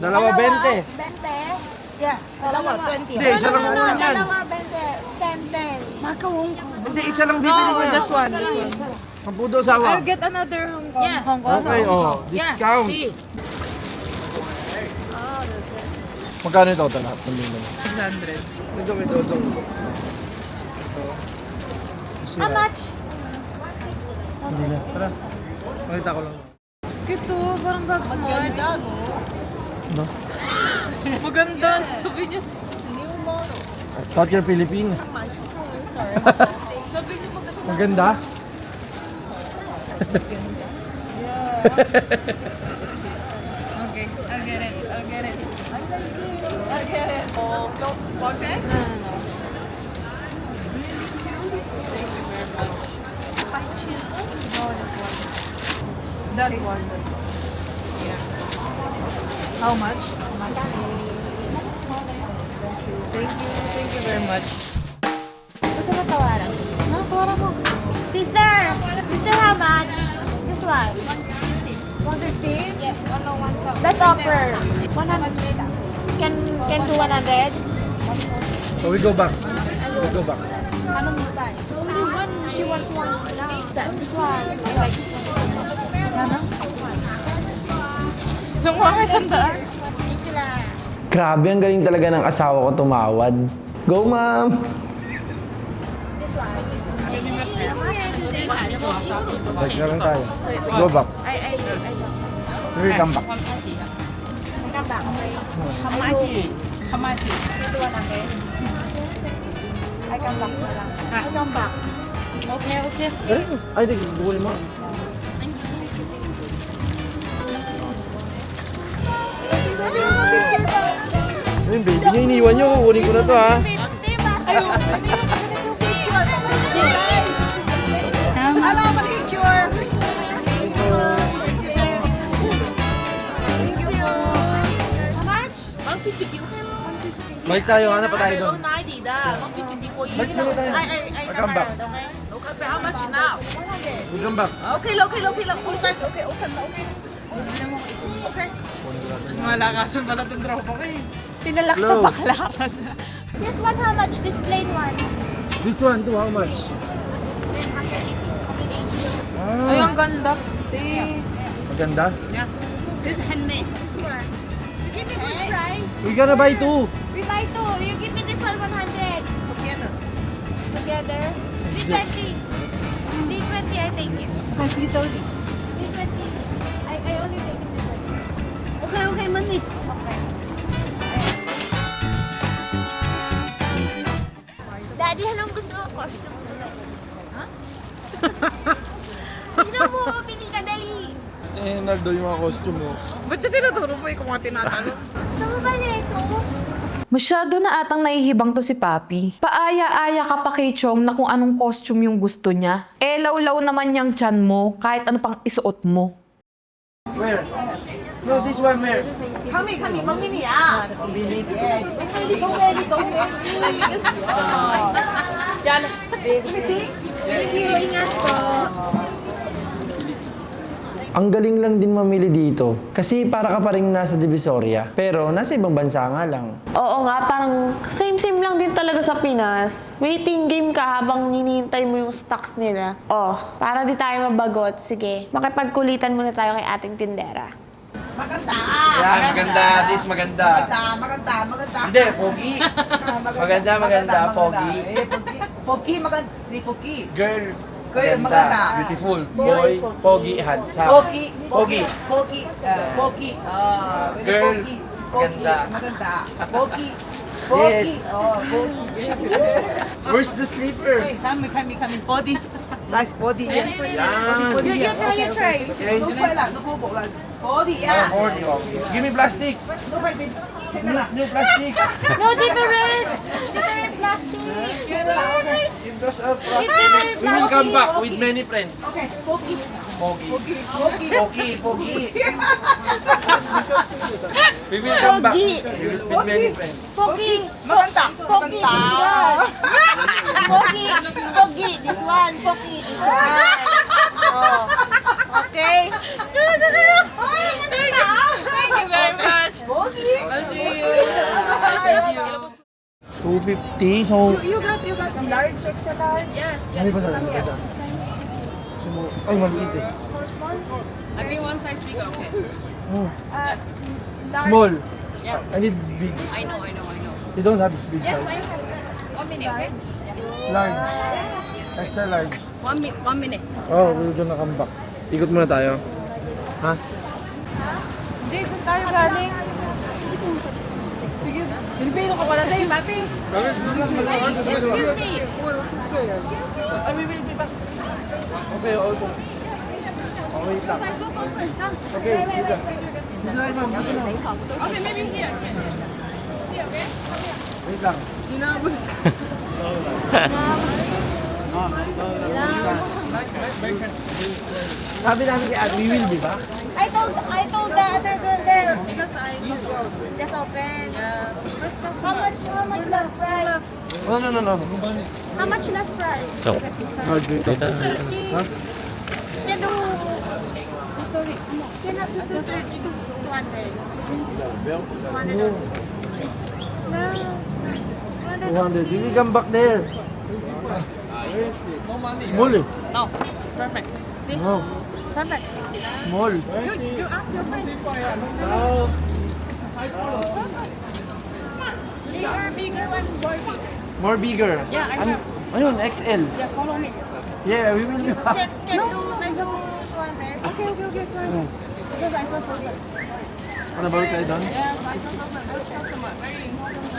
Q: Dalawa 20.
U: 20. Yeah, dalawa 20.
Q: Hindi, isa lang muna yan.
U: Dalawa 20. 10. Makawong.
Q: Hindi, isa lang bibili
H: No,
Q: niya.
H: this one. This one.
Q: Kampudo sawa.
H: I'll get another Hong Kong. Yeah. Hong Kong.
Q: Okay, oh. Discount. Magkano ito lahat?
H: 600.
Q: Ito, ito.
U: How much?
Q: Hindi na. Tara. Pakita ko lang.
H: Kito, parang bag small.
U: Maganda, no?
Q: No?
H: Maganda. Sabi niyo.
U: New model.
Q: I thought you're Philippine.
U: Sabi niyo maganda.
Q: Maganda?
H: Okay, I'll get it. I'll get it.
U: I'll get it. Oh, no, perfect?
H: No. No, this one. That one. Yeah. How much? Thank you very much.
F: Gusto mo tawaran? No, tawaran mo. Sister! Sister, how much? This one. 150? Yes, 101. Best offer. 100. Can do 100?
Q: So we go back. We go back.
F: Anong mutay? This one, she wants one. This one. I like this one. Ano?
H: Yung mga tandaan.
F: Thank you lang.
L: Grabe, ang galing talaga ng asawa ko tumawad. Go, ma'am!
F: This one.
Q: Like na lang tayo. Go back.
F: I
Q: We come back.
F: come back. How much? How much? 100. I come back na lang. I come back.
H: Okay, okay.
Q: Ay, di, bukunin mo. Ayun, baby niya, iniwan niyo. Kukunin ko na to, ha?
U: Hello, picture.
F: How much?
U: 150.
Q: Balik tayo, hanap pa tayo doon.
U: 90 da. 150 for you.
Q: Balik muna tayo.
U: I
Q: come back.
U: Okay, how much now?
Q: We come back.
U: Okay, okay. All size, okay, open na, okay. Okay.
H: Malakasan pala itong tropa ko eh.
F: Tinalak sa baklaran. This one, how much? This plain one.
Q: This one too, how much?
H: Ay, ang ganda.
Q: Maganda?
U: Yeah. This is handmade.
F: This one. You give me good price.
Q: We gonna buy two.
F: We buy two. You give me this one 100.
U: Together.
F: Together. 320. 320, I take it. 320. I only take it this one.
U: Okay, money.
F: Okay. Daddy, anong gusto mo? Costume mo na. Ha? Tignan mo, pili ka, dali.
Q: Eh, nagdo yung mga costume mo.
H: Ba't siya tinaturo mo kung mga tinatanong?
F: Gusto mo ba nito?
H: Masyado na atang nahihibang to si Papi. Paaya-aya ka pa kay Chong na kung anong costume yung gusto niya. Eh, law-law naman yung tiyan mo kahit ano pang isuot mo.
Q: Where? No, this one where?
U: Kami, mamini ah. Mamini. Yeah. Go ready.
F: Diyan. Baby, ingat po.
L: Ang galing lang din mamili dito. Kasi para ka pa rin nasa Divisoria. Pero nasa ibang bansa nga lang.
D: Oo nga, parang same-same lang din talaga sa Pinas. Waiting game ka habang hinihintay mo yung stocks nila. Oh, para di tayo mabagot, sige, makipagkulitan muna tayo kay ating tindera.
U: Maganda!
B: Yan, maganda. This maganda.
U: Maganda.
B: Hindi, pogi. Maganda, pogi.
U: Pogi, maganda. Hindi, pogi.
B: Girl,
U: Girl,
B: maganda.
U: maganda.
B: Beautiful. Boy, pogi, handsome.
U: Pogi.
B: Pogi.
U: Pogi. Pogi.
B: Girl,
U: Maganda.
B: maganda.
U: Pogi.
B: Yes.
U: Pogi.
B: Where's the sleeper?
U: Come. Body. Nice body.
B: Yan.
U: You try.
B: Okay.
U: No sweat, no bubble. Body, yeah.
B: 40, okay. Give me plastic.
U: No, baby.
B: New plastic.
U: No, different. Different plastic.
B: Give us a plastic. We will come back with many friends.
U: Okay, pogi.
B: Pogi. Pogi. We will come back with many friends.
U: Pogi. Maganda.
F: Pogi. This one. Pogi. This one. Oh. Okay.
S: Thank you very much. I'll see you.
B: 250, so...
F: You got large, extra large? Yes.
B: Ano ba na? Ay, maliit eh.
F: Small.
S: I think one size bigger, okay?
B: Oh.
F: Large.
B: Small.
S: Yeah.
B: I need big.
S: I know.
B: You don't have this big
S: Yes,
B: size.
S: I have. 1 minute, okay?
B: Large. Extra large.
S: 1 minute.
B: Oh, we're gonna come back. Ikot muna tayo. Ha?
F: Hindi, kung tayo galing. Sige, Pilipino ka pala tayo, Mati.
U: Excuse me.
B: I will be back. Okay, okay. Oh, wait lang. Okay, dito.
S: Okay, maybe here. Here, okay?
B: Wait lang. Sabi namin kay Ad, we will be back.
F: I told the other girl there. Because I just open. How much last price?
B: No.
F: How much last price?
B: Oh, dito. Ha?
F: Can do. Sorry. Cannot do 200.
B: 200. We will come back there. Small eh.
S: No, it's perfect. See?
B: No.
F: Perfect.
B: Small.
S: You ask your friend.
F: Bigger one,
B: More bigger.
S: Yeah, I have.
B: Ayun, XL.
S: Yeah, follow me.
B: Yeah, we will be back.
F: Can do 200. Okay. 200. Because I thought so.
B: Ano ba kayo doon?
S: Yes, I don't know. Let's customer. Very important.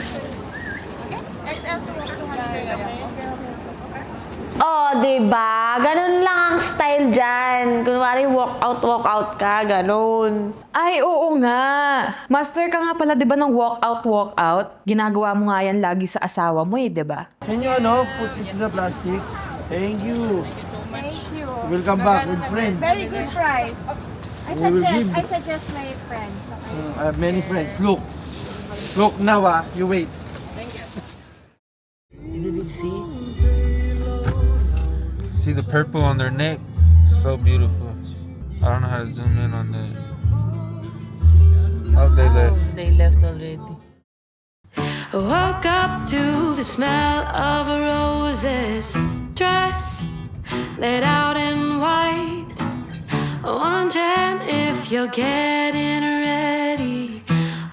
S: Okay?
F: XL to 200. Okay.
D: Oh, diba? Ganun lang ang style dyan. Kunwari walk out ka, ganun.
H: Ay, oo nga. Master ka nga pala, di ba, ng walk out? Ginagawa mo nga yan lagi sa asawa mo di ba?
B: Can you put it in the plastic? Thank you.
F: Thank you.
B: We'll come back with friends.
F: Very good price. I suggest my friends. Okay.
B: I have many friends. Look now you wait.
O: You didn't see?
J: See the purple on their neck? So beautiful. I don't know how to zoom in on that. Oh, they left.
K: They left already.
T: I woke up to the smell of a roses dress laid out in white. Wondering if you're getting ready.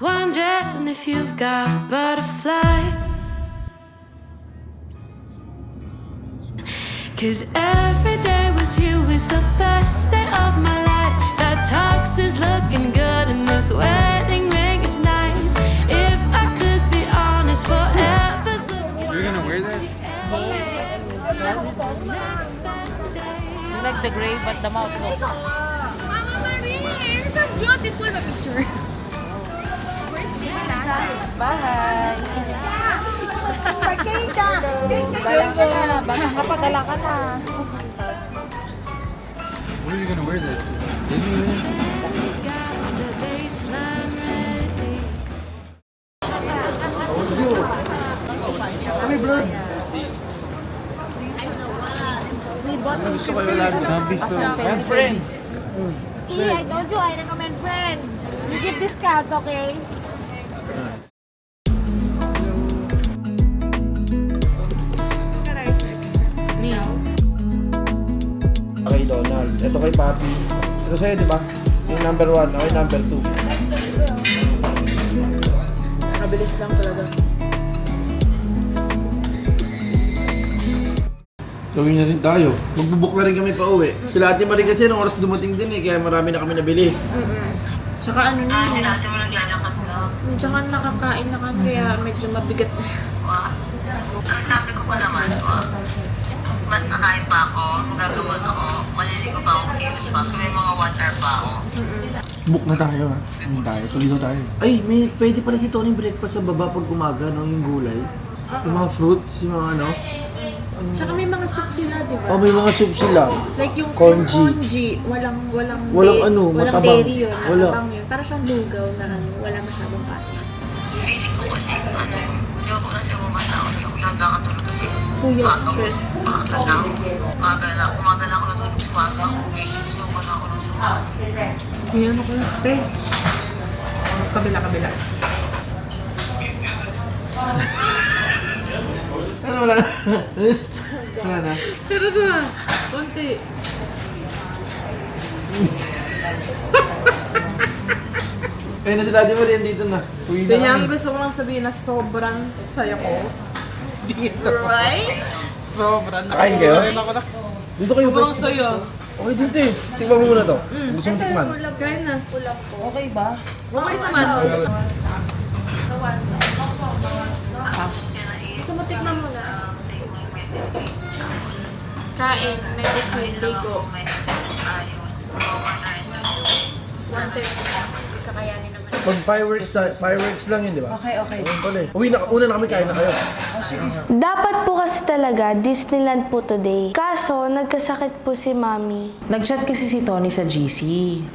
T: Wondering if you've got butterflies. 'Cause every day with you is the best day of my life. That tux is looking good and this wedding ring is nice. If I could be honest, forever's looking.
J: You're gonna wear that?
K: You like the gray but the mouth look.
S: Mama Marie, you're so beautiful in the picture.
K: Bye!
F: Baka kapagala ka na.
J: Where are you gonna wear that to? Disneyland?
B: Kami vlog.
J: Don't be so...
B: And friends.
F: See, I told you I recommend friends. You give discount, okay?
L: Kay Donald. Ito kay Papi. Ito sa'yo, di ba? Yung number 1, okay, number 2.
F: Mabilis lang talaga.
L: Gawin na rin tayo. Magbubuk na rin kami pa uwi. Sila Ate Marie kasi nung oras dumating din eh, kaya marami na kami nabili.
F: Tsaka ano na yun. Tsaka nakakain na kami, kaya medyo mabigat na.
M: Sabi ko pa naman, kakain pa ako, magagamot ako, maliligo pa ako, kilos pa. So may mga 1 hour pa ako.
L: Book na tayo ha. Ano tayo? Tuloy na tayo. Ay, pwede pala si Tony breakfast sa baba pag umaga, no? Yung gulay. Yung mga fruits, yung mga ano.
F: Tsaka may mga soup sila, di ba?
L: Oh, may mga soup sila.
F: Like yung
L: congee.
F: congee, walang
L: ano,
F: walang
L: matabang.
F: dairy yun,
L: Wala.
F: matabang yun. Para siyang lugaw na ano, wala masyadong pati.
M: Feeling ko kasi, di ako na siya bumata, hindi ako siya nakatulog kasi
F: Kuya stress.
M: umaga na ako natulog sa umaga, umisip so ko na ako ng sumaga.
F: Kuya, ano ko lang, te? Kabila.
L: Ano, wala na. Wala na.
F: Pero ba? Konti.
L: Eh, nasa dati mo rin dito na. Uwi na
H: Kaya
L: kami.
H: gusto ko lang sabihin na sobrang saya ko dito.
F: Right?
H: Sobrang
L: Nakain kayo? Dito kayo,
H: Sobrang
L: guys.
H: saya.
L: Okay, dito eh. Tikman mo muna to. Gusto mong tikman.
H: Kain na.
F: Okay ba?
H: Okay naman.
F: Gusto mo tikman mo na? Kain, medicine, ligo. 1:30. Kakayanin naman.
L: Pag fireworks lang yun, di ba?
F: Okay.
L: Ayun pala eh. Uwi na, una na kami, kain na kayo.
D: Dapat po kasi talaga, Disneyland po today. Kaso, nagkasakit po si Mami.
G: Nag-chat kasi si Tony sa GC.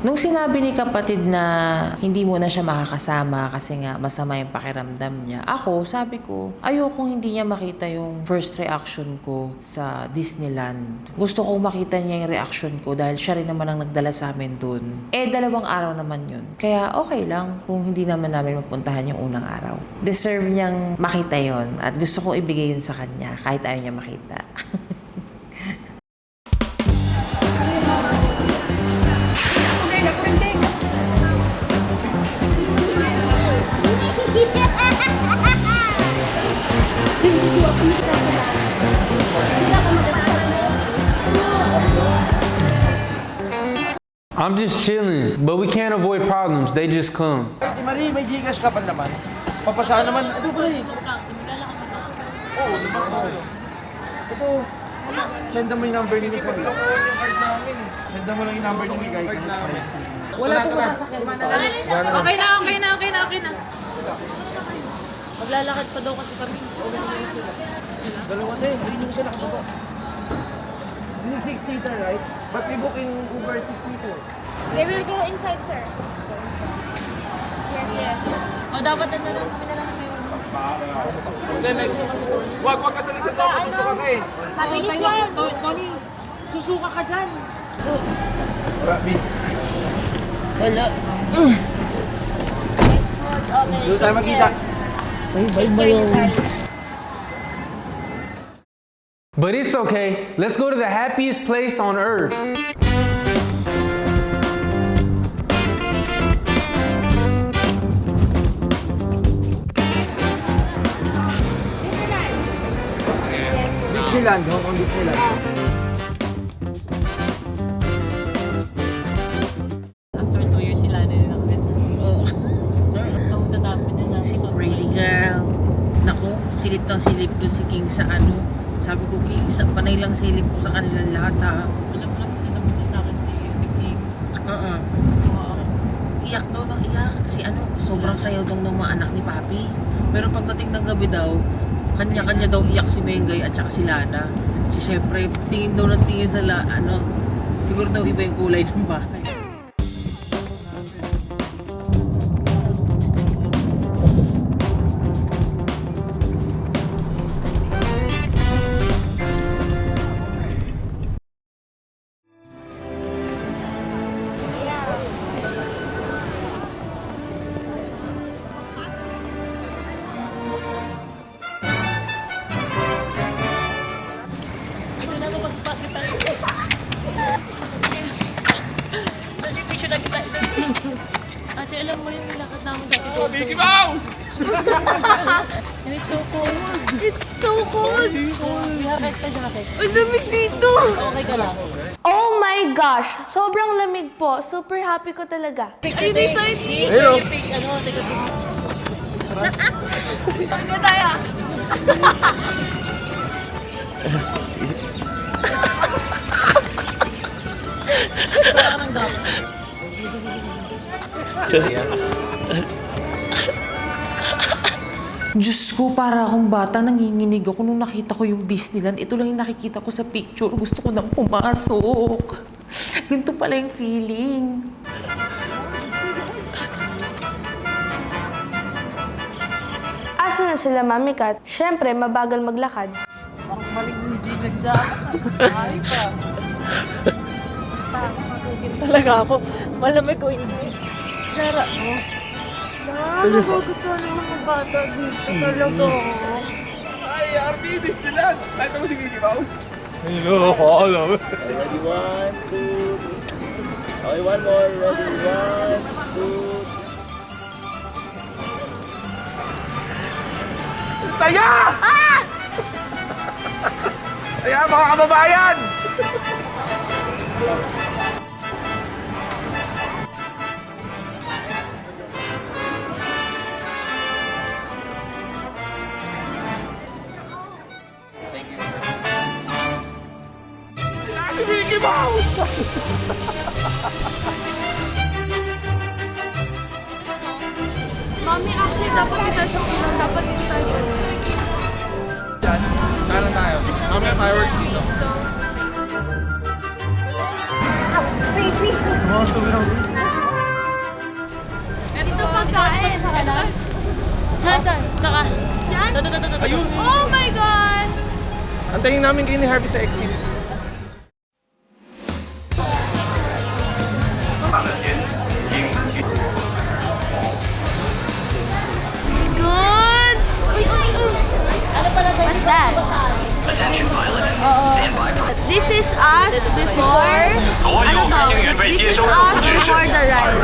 G: Nung sinabi ni kapatid na hindi mo na siya makakasama kasi nga masama yung pakiramdam niya, ako, sabi ko, ayokong hindi niya makita yung first reaction ko sa Disneyland. Gusto kong makita niya yung reaction ko dahil siya rin naman ang nagdala sa amin dun. 2 araw naman yun. Kaya okay lang kung hindi naman namin mapuntahan yung unang araw. Deserve niyang makita yon at gusto kong ibigay yun sa kanya kahit ayaw niya makita.
J: I'm just chilling, but we can't avoid problems. They just come.
L: Ate Marie, may Gcash ka pa naman. Papasahan naman. Ito ba eh? Oo, diba ko? Ito. Send mo yung number ni Nicole. Send mo lang yung number ni Miguel.
F: Wala pong masasakyan. Okay na. Maglalakad pa daw kasi kami.
L: Dalawa na eh. Hindi nyo siya nakababa. Hindi 6-seater, right? But we book in Uber 6-seater.
F: They will go inside, sir. Yes. O, dapat na lang kami na lang may
B: Wag ka sa likod ako, susuka ka eh.
F: Mabilis yan. Tony, susuka ka dyan.
L: Wala, Vince.
F: Wala.
L: Doon tayo magkita.
J: But it's okay. Let's go to the happiest place on earth.
L: Disneyland, Hong Kong Disneyland.
C: After 2 years sila na yun nakawit. Oo. Kapunta namin na
G: Si pretty girl. Naku, silip ng silip doon si King sa ano. Sabi ko, King, panay lang silip ko sa kanilang lahat ha.
C: Alam mo lang si sinabi sa akin si King.
G: Iyak daw ng iyak. Si ano, sobrang sayaw daw ng mga anak ni Papi. Pero pagdating ng gabi daw, kanya-kanya daw iyak si Mengay at saka si Lana. Si syempre, tingin daw ng tingin sa ano, siguro daw iba yung kulay ng bahay.
B: Mickey Mouse!
C: And it's so cold. It's so cold. We have extra jacket. Ang lamig dito. Okay ka lang.
D: Oh my gosh! Sobrang lamig po. Super happy ko talaga.
C: Ayun, may side dish. Ayun, ano, teka. Ano tayo? Parang nang drop.
G: Diyos ko, para akong bata, nanginginig ako nung nakita ko yung Disneyland. Ito lang yung nakikita ko sa picture. Gusto ko nang pumasok. Ganito pala yung feeling.
D: Asa na sila, Mami Kat? Siyempre, mabagal maglakad.
U: Parang maling hindi nagdaan. Ay pa. Talaga ako. Malamig ko hindi. Lara mo. Gusto ng mga bata dito talaga.
B: Ay, RP, Disneyland! Nakita mo si Mickey Mouse?
L: Ready, 1, 2, 3. Okay, one more. Ready, 1, 2.
B: Saya! Saya, mga kababayan! Si Mickey Mouse!
D: Mami, actually, dapat kita sa ulan. Dapat dito tayo.
B: Yan, kaya tayo. Mamaya fireworks dito.
D: Baby! Ito pagkain.
C: Saan? Saka.
D: Yan?
B: Ayun!
D: Oh my God!
B: Antayin namin kayo ni Harvey sa exit.
D: God!
C: Ano pala ba?
D: What's that?
N: Attention pilots, stand by for
D: This is us before... Ano to? This is us before the ride.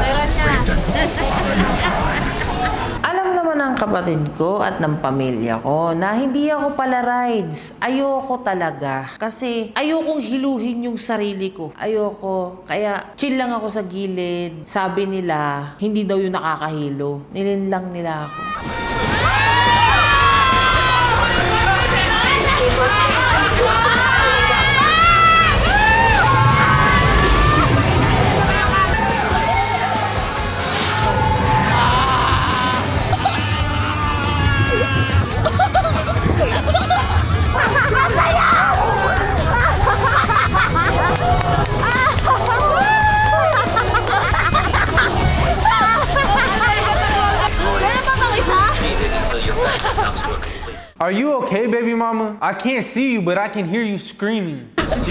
G: Alam naman ng kapatid ko at ng pamilya ko na hindi ako pala rides. Ayoko talaga. Kasi ayokong hiluhin yung sarili ko. Ayoko. Kaya chill lang ako sa gilid. Sabi nila, hindi daw yung nakakahilo. Nilinlang nila ako.
J: Are you okay, baby mama? I can't see you, but I can hear you screaming.
U: Bata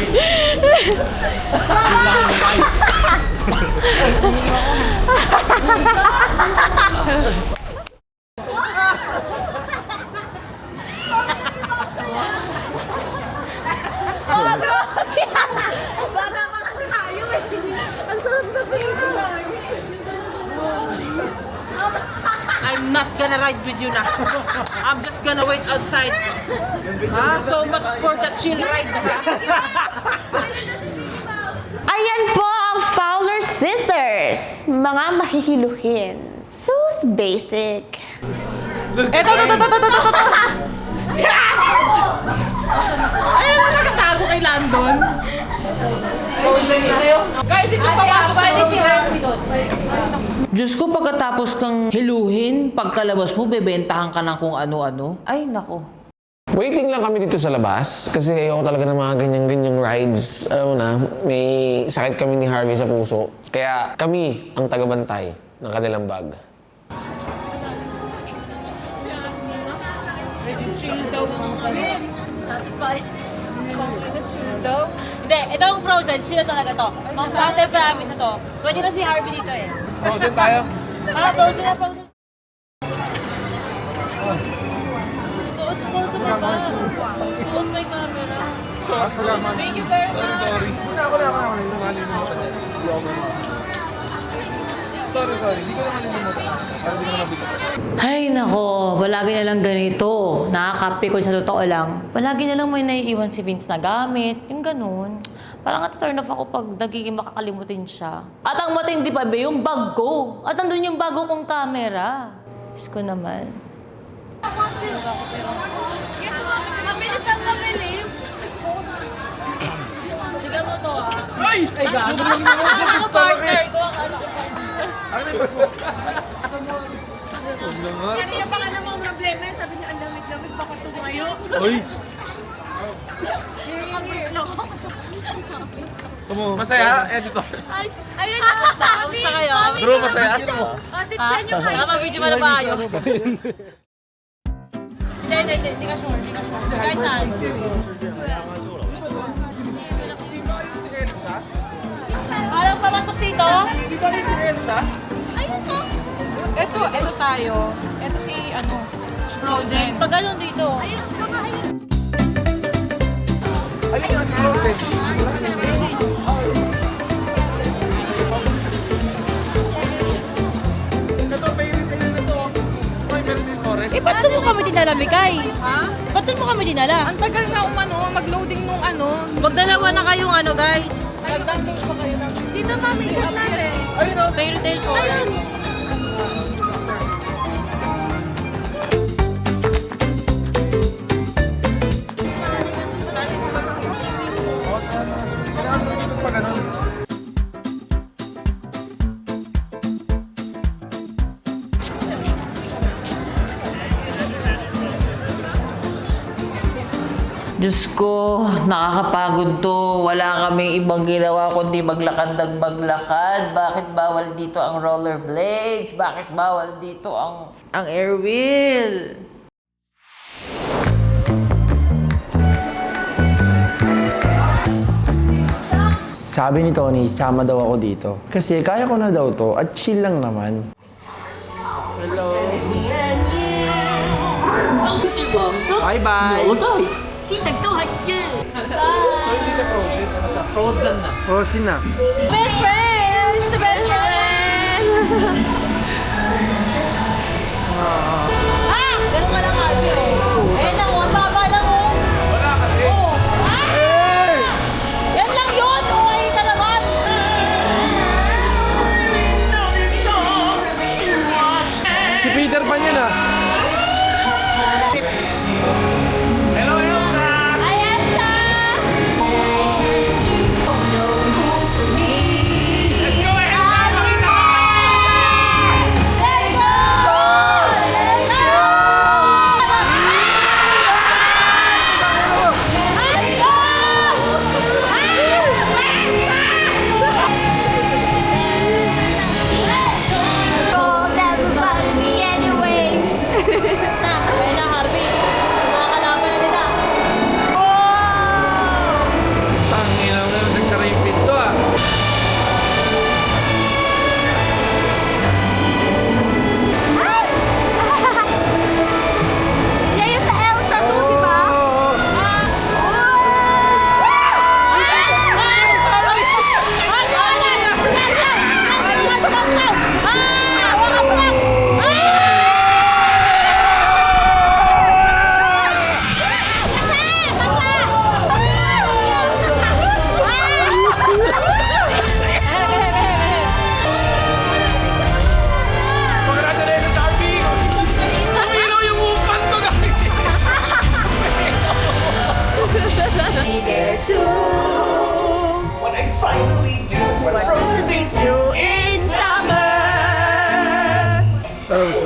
U: pa kasi tayo eh. Ang sarap sa pinag.
G: I'm not gonna ride with you na. I'm just gonna wait outside. So much for the chill ride, ha?
D: Ayan po ang Fowler Sisters. Mga mahihiluhin. Sus basic.
U: Ito. Ayun na nakatago kay Landon. Guys, ito papasok sa doon.
G: Diyos ko, pagkatapos kang hiluhin, pagkalabas mo, bebentahan ka ng kung ano-ano. Ay, nako.
E: Waiting lang kami dito sa labas kasi ayoko talaga ng mga ganyan-ganyang rides. Alam mo na, may sakit kami ni Harvey sa puso. Kaya kami ang tagabantay ng kanilang bag.
U: Chill daw mga kanin.
C: Satisfied.
U: Chill daw.
C: Hindi, itong Frozen, chill talaga to. Mga Sante promise na to. Pwede na si Harvey dito eh.
B: Frozen tayo.
C: Frozen na, Frozen. Suot sa baba. Suot may camera. Thank you very much.
B: Sorry. Ako na. sorry. Hindi ko naman nilimutan. Para di ko naman bigyan.
C: Ay, nako. Palagi na lang ganito. Nakakapi ko sa totoo lang. Palagi na lang may naiiwan si Vince na gamit. Yung ganun. Parang turn off ako pag nagiging makakalimutin siya. At ang matindi pa ba, yung bag ko. At nandun yung bago kong camera. Diyos ko naman.
I: Mabilis ang mabilis.
C: Tignan mo to, ah.
B: Ay! Ay, gago lang naman sa
C: Ako, partner ko.
B: Ano yung bag mo? Huwag na nga.
I: Kanina pa nga namang problema. Sabi niya, ang lamig-lamig, baka tumayo.
B: Uy!
A: Masaya, editors.
I: Ayun,
C: Kamusta kayo?
A: Bro, masaya.
I: Attention nyo kayo.
C: Nakapag-video mo na ba ayos? Hindi ka sure. Guys, saan?
A: Si Elsa?
C: Parang pamasok dito?
A: Di ba rin si Elsa?
I: Ayun po.
H: Ito tayo. Ito si
C: Frozen. Pag ganun dito.
I: Ayun, mga ayun.
B: Alin yung Frozen?
A: Ito, favorite na to. May meron din forest.
C: Ba't doon mo kami dinala, Mikay? Ha? Ba't doon mo kami dinala?
H: Ang tagal na mag-loading nung
C: Magdalawa na kayong guys.
H: Nag-download pa kayo ng...
I: Dito, mami, chat natin.
A: Ayun o.
C: Fairy Tail Forest.
G: Diyos ko, nakakapagod to. Wala kaming ibang ginawa kundi maglakad ng maglakad. Bakit bawal dito ang rollerblades? Bakit bawal dito ang air wheel?
L: Sabi ni Tony, sama daw ako dito. Kasi kaya ko na daw to at chill lang naman. Bye-bye!
A: So, hindi siya frozen. Ano siya? Frozen na.
L: Frozen na.
I: Best friend! This is the best friend!
C: Ganun ka lang, Alvin. Eh lang, ang baba lang, oh.
A: Wala kasi.
C: Oh. Yan lang yun! Okay ka naman!
L: Si Peter Pan yun ah.
A: Hello, Elsa!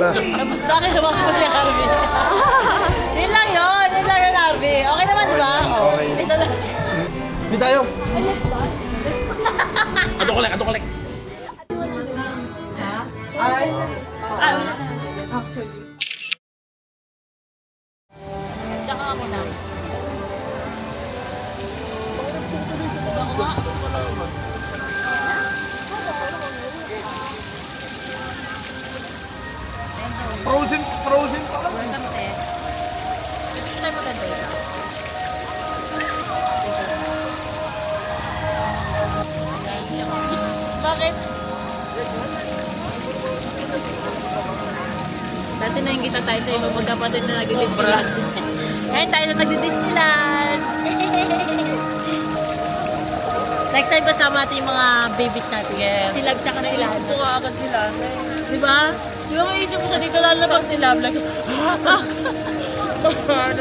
C: Tapos na kayo naman po si Harvey. Yun lang yun, Harvey. Okay naman, di ba?
L: Okay.
C: Ito lang.
L: Hindi tayo.
A: Adukolek.
C: Diyan ka muna.
A: Frozen pa lang.
C: Ito maganda yun. Bakit? Dati nakikita tayo sa ibang magkapatid na nag-Disneyland. Ngayon tayo na nag-Disneyland. Next time kasama natin yung mga babies natin. Yes. Si Love tsaka si Lana. Gusto ko agad si Lana. Diba? Di ba may isip mo sa dito lalabang si Love? Like, ano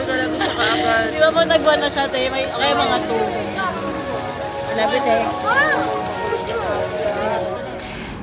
C: talaga sa kaagad? Di ba pag nag-1 na siya, tayo, may okay, mga 2. Love it eh.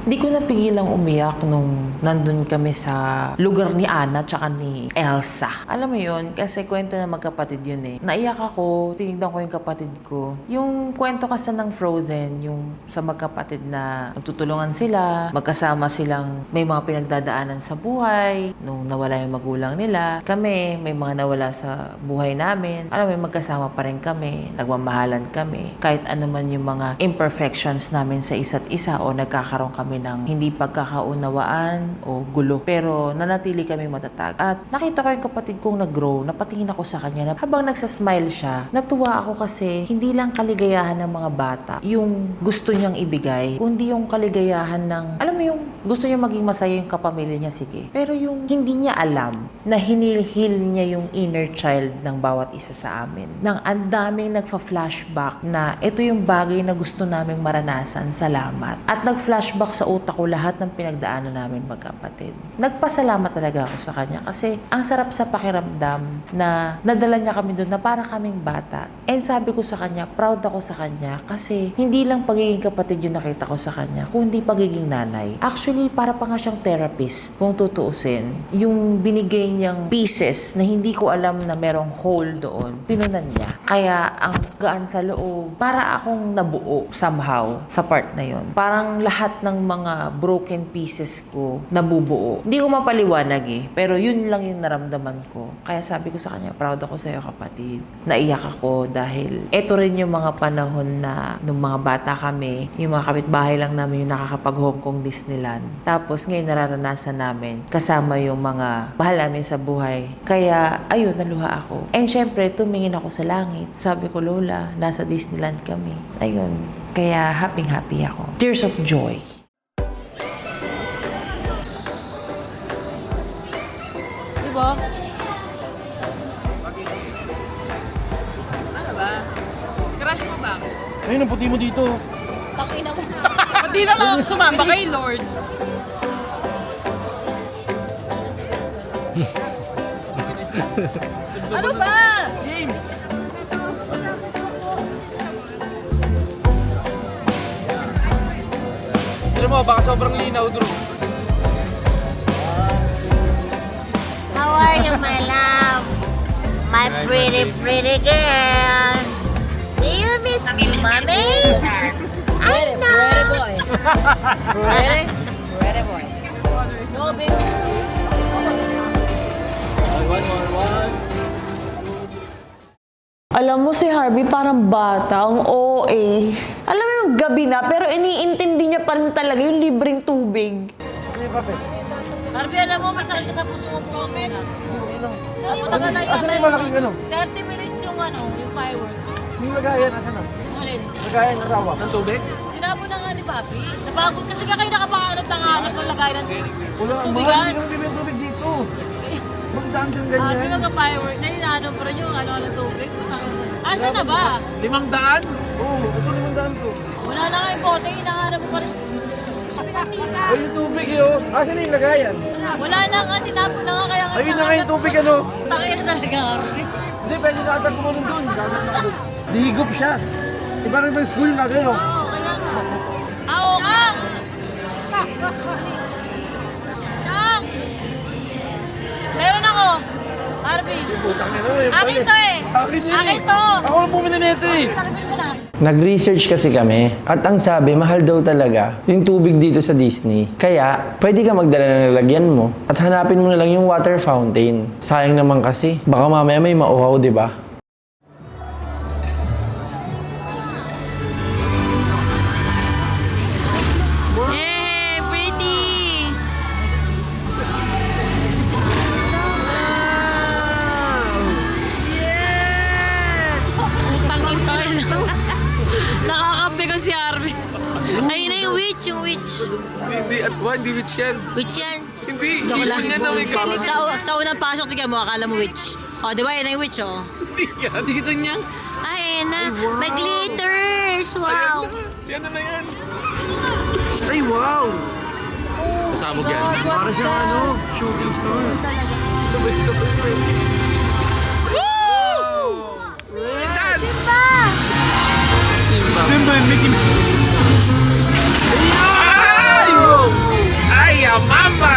G: Di ko napigilang umiyak nung nandun kami sa lugar ni Anna tsaka ni Elsa. Alam mo yun, kasi kwento na magkapatid yun eh. Naiyak ako, tinignan ko yung kapatid ko. Yung kwento kasi ng Frozen, yung sa magkapatid na magtutulungan sila, magkasama silang may mga pinagdadaanan sa buhay, nung nawala yung magulang nila. Kami, may mga nawala sa buhay namin. Alam mo, magkasama pa rin kami, nagmamahalan kami. Kahit ano man yung mga imperfections namin sa isa't isa o nagkakaroon kami ng hindi pagkakaunawaan o gulo. Pero nanatili kami matatag. At nakita ko yung kapatid kong nag-grow, napatingin ako sa kanya. Habang nagsasmile siya, natuwa ako kasi hindi lang kaligayahan ng mga bata yung gusto niyang ibigay, kundi yung kaligayahan ng, alam mo yung gusto niya maging masaya yung kapamilya niya, sige. Pero yung hindi niya alam na hinilhil niya yung inner child ng bawat isa sa amin. Nang ang daming nagfa-flashback na ito yung bagay na gusto naming maranasan, salamat. At nag-flashback sa utak ko lahat ng pinagdaanan namin magkapatid. Nagpasalamat talaga ako sa kanya kasi ang sarap sa pakiramdam na nadala niya kami doon na para kaming bata. And sabi ko sa kanya, proud ako sa kanya kasi hindi lang pagiging kapatid yung nakita ko sa kanya, kundi pagiging nanay. Actually, para pa nga siyang therapist kung tutuusin. Yung binigay niyang pieces na hindi ko alam na merong hole doon, pinunan niya. Kaya ang gaan sa loob, para akong nabuo somehow sa part na yon. Parang lahat ng mga broken pieces ko nabubuo. Hindi ko mapaliwanag eh, pero yun lang yung naramdaman ko. Kaya sabi ko sa kanya, proud ako sa'yo kapatid. Naiyak ako dahil eto rin yung mga panahon na nung mga bata kami, yung mga kapitbahay lang namin yung nakakapag-Hong Kong Disneyland. Tapos ngayon nararanasan namin kasama yung mga mahal namin sa buhay. Kaya ayun, naluha ako. And syempre, tumingin ako sa langit. Sabi ko, Lola, nasa Disneyland kami. Ayun. Kaya happy ako. Tears of joy.
C: Diba?
S: Ano ba? Crush mo ba ako?
L: Ayun, ang puti mo dito.
C: Pakina mo. Hindi na lang ako sumamba kay Lord. Ano ba?
L: Game! Alam mo, baka sobrang linaw, Drew.
P: How are you, my love? My pretty, pretty girl. Do you miss me, mommy? I know.
C: Ready boy. Ready? Ready boy. No, baby.
L: One.
D: Alam mo si Harvey parang bata, ang OA. Alam mo yung gabi na, pero iniintindi niya pa rin talaga yung libreng tubig.
C: Harvey, alam mo, masakit ka sa puso mo. Comment. So, yung taga tayo
L: Asan yung malaking ano?
C: 30 minutes yung yung fireworks.
L: Yung lagayan, asan na?
C: Alin?
L: Lagayan, asawa. Ng tubig?
C: Sinabo na nga ni Papi. Napagod kasi kayo nakapanganap ng hanap ng lagayan ng
L: Wala, mahal.
C: tubigan.
L: Hindi kami bibig tubig dito. Magdaan dyan ganyan.
C: Harvey, mga-fireworks na hinahanap pa rin yung ng tubig. Asan na ba?
L: 500? Oo, ito 500 ko.
C: Wala na nga yung bote, hinahanap pa rin.
L: Ay, yung tubig yun. Asan na yung lagayan?
C: Wala na nga, tinapon na nga kaya nga.
L: Ayun na nga yung tubig ano.
C: Takay na talaga, Harvey.
L: Hindi, pwede na atag ko nun doon. Dihigop siya. Iba rin ba school yung gagawin, no?
C: Oo, kaya nga. Oo nga! Chang! Meron ako! Harvey!
L: Putang ina mo, yung
C: Akin to eh!
L: Akin yun
C: Akin
L: eh.
C: to!
L: Ako lang bumili nito eh.
C: Nakabili mo na.
V: Nag-research kasi kami at ang sabi, mahal daw talaga yung tubig dito sa Disney. Kaya, pwede ka magdala ng lalagyan mo at hanapin mo na lang yung water fountain. Sayang naman kasi, baka mamaya may mauhaw, di ba?
C: Hey, pretty! Utang ito. Nakakape ko si Harvey. Ayun na yung witch, yung witch.
E: Hindi, at hindi witch yan.
C: Witch yan.
A: Hindi,
K: Joke lang.
A: ibon yan na may kamay.
K: Sa unang pasok, tignan mo, akala mo witch. O, di ba? Yan ang witch, oh.
A: Hindi yan.
K: Sige, ito niya. Ay, ayan na. May glitters. Wow.
A: Si ano na yan?
L: Ay, wow!
A: Sasabog yan.
L: Para siyang ano, shooting star.
A: Sabay-sabay.
I: Simba!
A: Simba and Mickey Mouse. Ay! Ay, mama!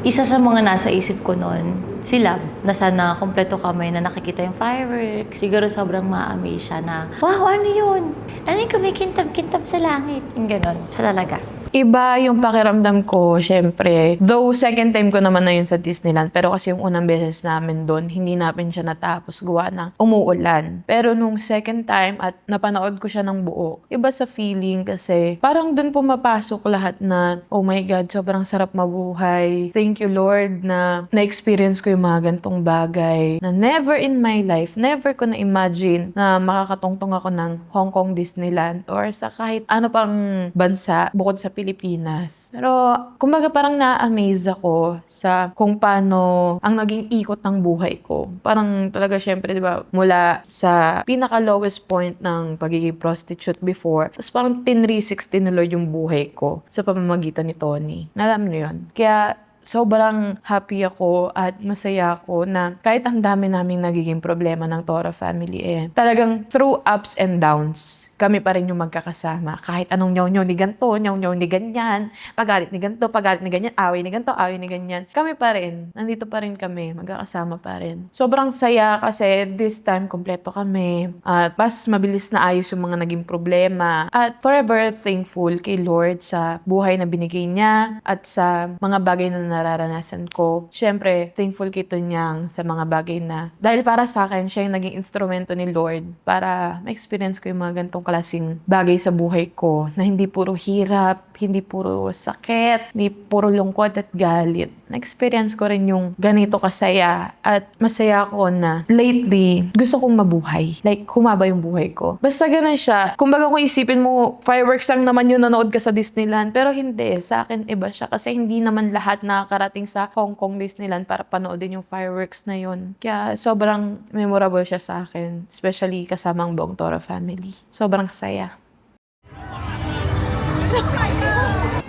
K: Isa sa mga nasa isip ko noon, si Lab, na sana kompleto kami na nakikita yung fireworks. Siguro sobrang ma-amaze siya na, wow, ano yun? Ano yung kumikintab-kintab sa langit? Yung ganon. Siya talaga.
H: Iba yung pakiramdam ko, syempre. Though second time ko naman na yun sa Disneyland, pero kasi yung unang beses namin doon, hindi namin siya natapos gawa ng umuulan. Pero nung second time at napanood ko siya ng buo, iba sa feeling kasi parang doon pumapasok lahat na, oh my God, sobrang sarap mabuhay. Thank you Lord na na-experience ko yung mga gantong bagay na never in my life, never ko na-imagine na makakatungtong ako ng Hong Kong Disneyland or sa kahit ano pang bansa bukod sa Pilipinas. Pero, kumbaga parang na-amaze ako sa kung paano ang naging ikot ng buhay ko. Parang talaga syempre, di ba, mula sa pinaka-lowest point ng pagiging prostitute before, tapos parang 360 na Lord yung buhay ko sa pamamagitan ni Tony. Alam niyo yun. Kaya, sobrang happy ako at masaya ako na kahit ang dami naming nagiging problema ng Toro family talagang through ups and downs, kami pa rin yung magkakasama. Kahit anong nyaw-nyaw ni ganito, nyaw-nyaw ni ganyan, pagalit ni ganito, pagalit ni ganyan, away ni ganito, away ni ganyan. Kami pa rin. Nandito pa rin kami. Magkakasama pa rin. Sobrang saya kasi this time kompleto kami. At mas mabilis na ayos yung mga naging problema. At forever thankful kay Lord sa buhay na binigay niya at sa mga bagay na nararanasan ko. Siyempre, thankful kito niyang sa mga bagay na dahil para sa akin, siya yung naging instrumento ni Lord para ma-experience ko yung mga ganitong klaseng bagay sa buhay ko na hindi puro hirap, hindi puro sakit, hindi puro lungkot at galit. Na-experience ko rin yung ganito kasaya at masaya ako na lately, gusto kong mabuhay. Like, humaba yung buhay ko. Basta ganun siya. Kumbaga kung isipin mo, fireworks lang naman yun nanood ka sa Disneyland. Pero hindi. Sa akin, iba siya. Kasi hindi naman lahat nakakarating sa Hong Kong Disneyland para panoodin yung fireworks na yun. Kaya sobrang memorable siya sa akin. Especially kasamang buong Toro family. Sobrang saya.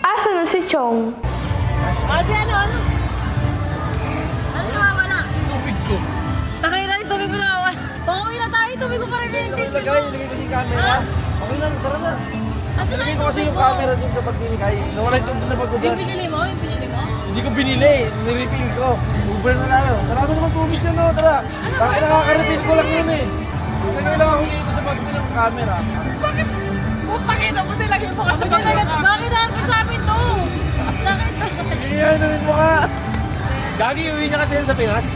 D: Asa na si Chong?
C: Ate, ano nawawala?
L: Tubig ko.
C: Nakailan yung tubig mo nawawala. Pauwi na tayo, tubig ko pa rin yung
L: Ilagay ko yung camera. Okay lang, tara na. Nilagay ko kasi yung camera dun sa pagdimigay. Nawala yung tubig na pagkudan.
C: Yung binili mo?
L: Hindi ko binili. Nirefill ko. Uber na tayo. Marami naman tubig na, no? Tara. Bakit nakaka-refill ko lang yun eh. Nilagay lang ako dito sa pagdimigay ng camera.
C: Bakit? Pakita mo nilagay mo kasi bakit harap sa amin to? Bakit?
L: Sige, ano rin mo ka?
B: Gagi, uwi niya kasi yan sa Pinas.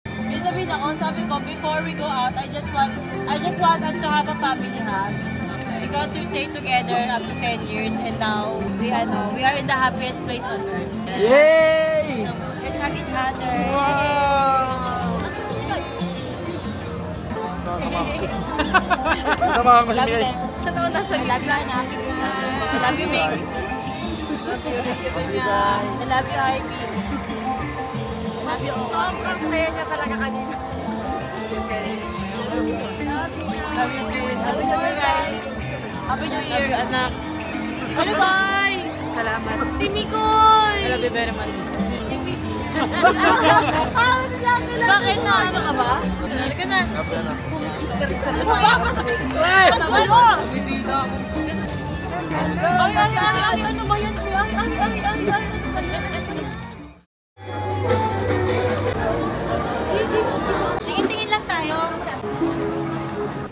C: May sabihin ako, sabi ko, before we go out, I just want us to have a family hug. Because we stayed together up to 10 years and now we are in the happiest place on earth.
L: Yay!
C: Let's hug each other.
L: Wow! Tama ako si Miguel.
C: Totoo na sa love you, anak. I love you, Meg. I love you, Ivy. I love you all. Sobrang saya niya talaga kanina. Love you, Happy New Year, guys. Happy New Year. Love you, anak. Bye-bye. Salamat. Timikoy! I love you very much. Bakit na? Ano ka ba? Sinali ka na. Easter sa lumayan. Ano? Ay, ano ba yan? Ay. Tingin-tingin lang tayo.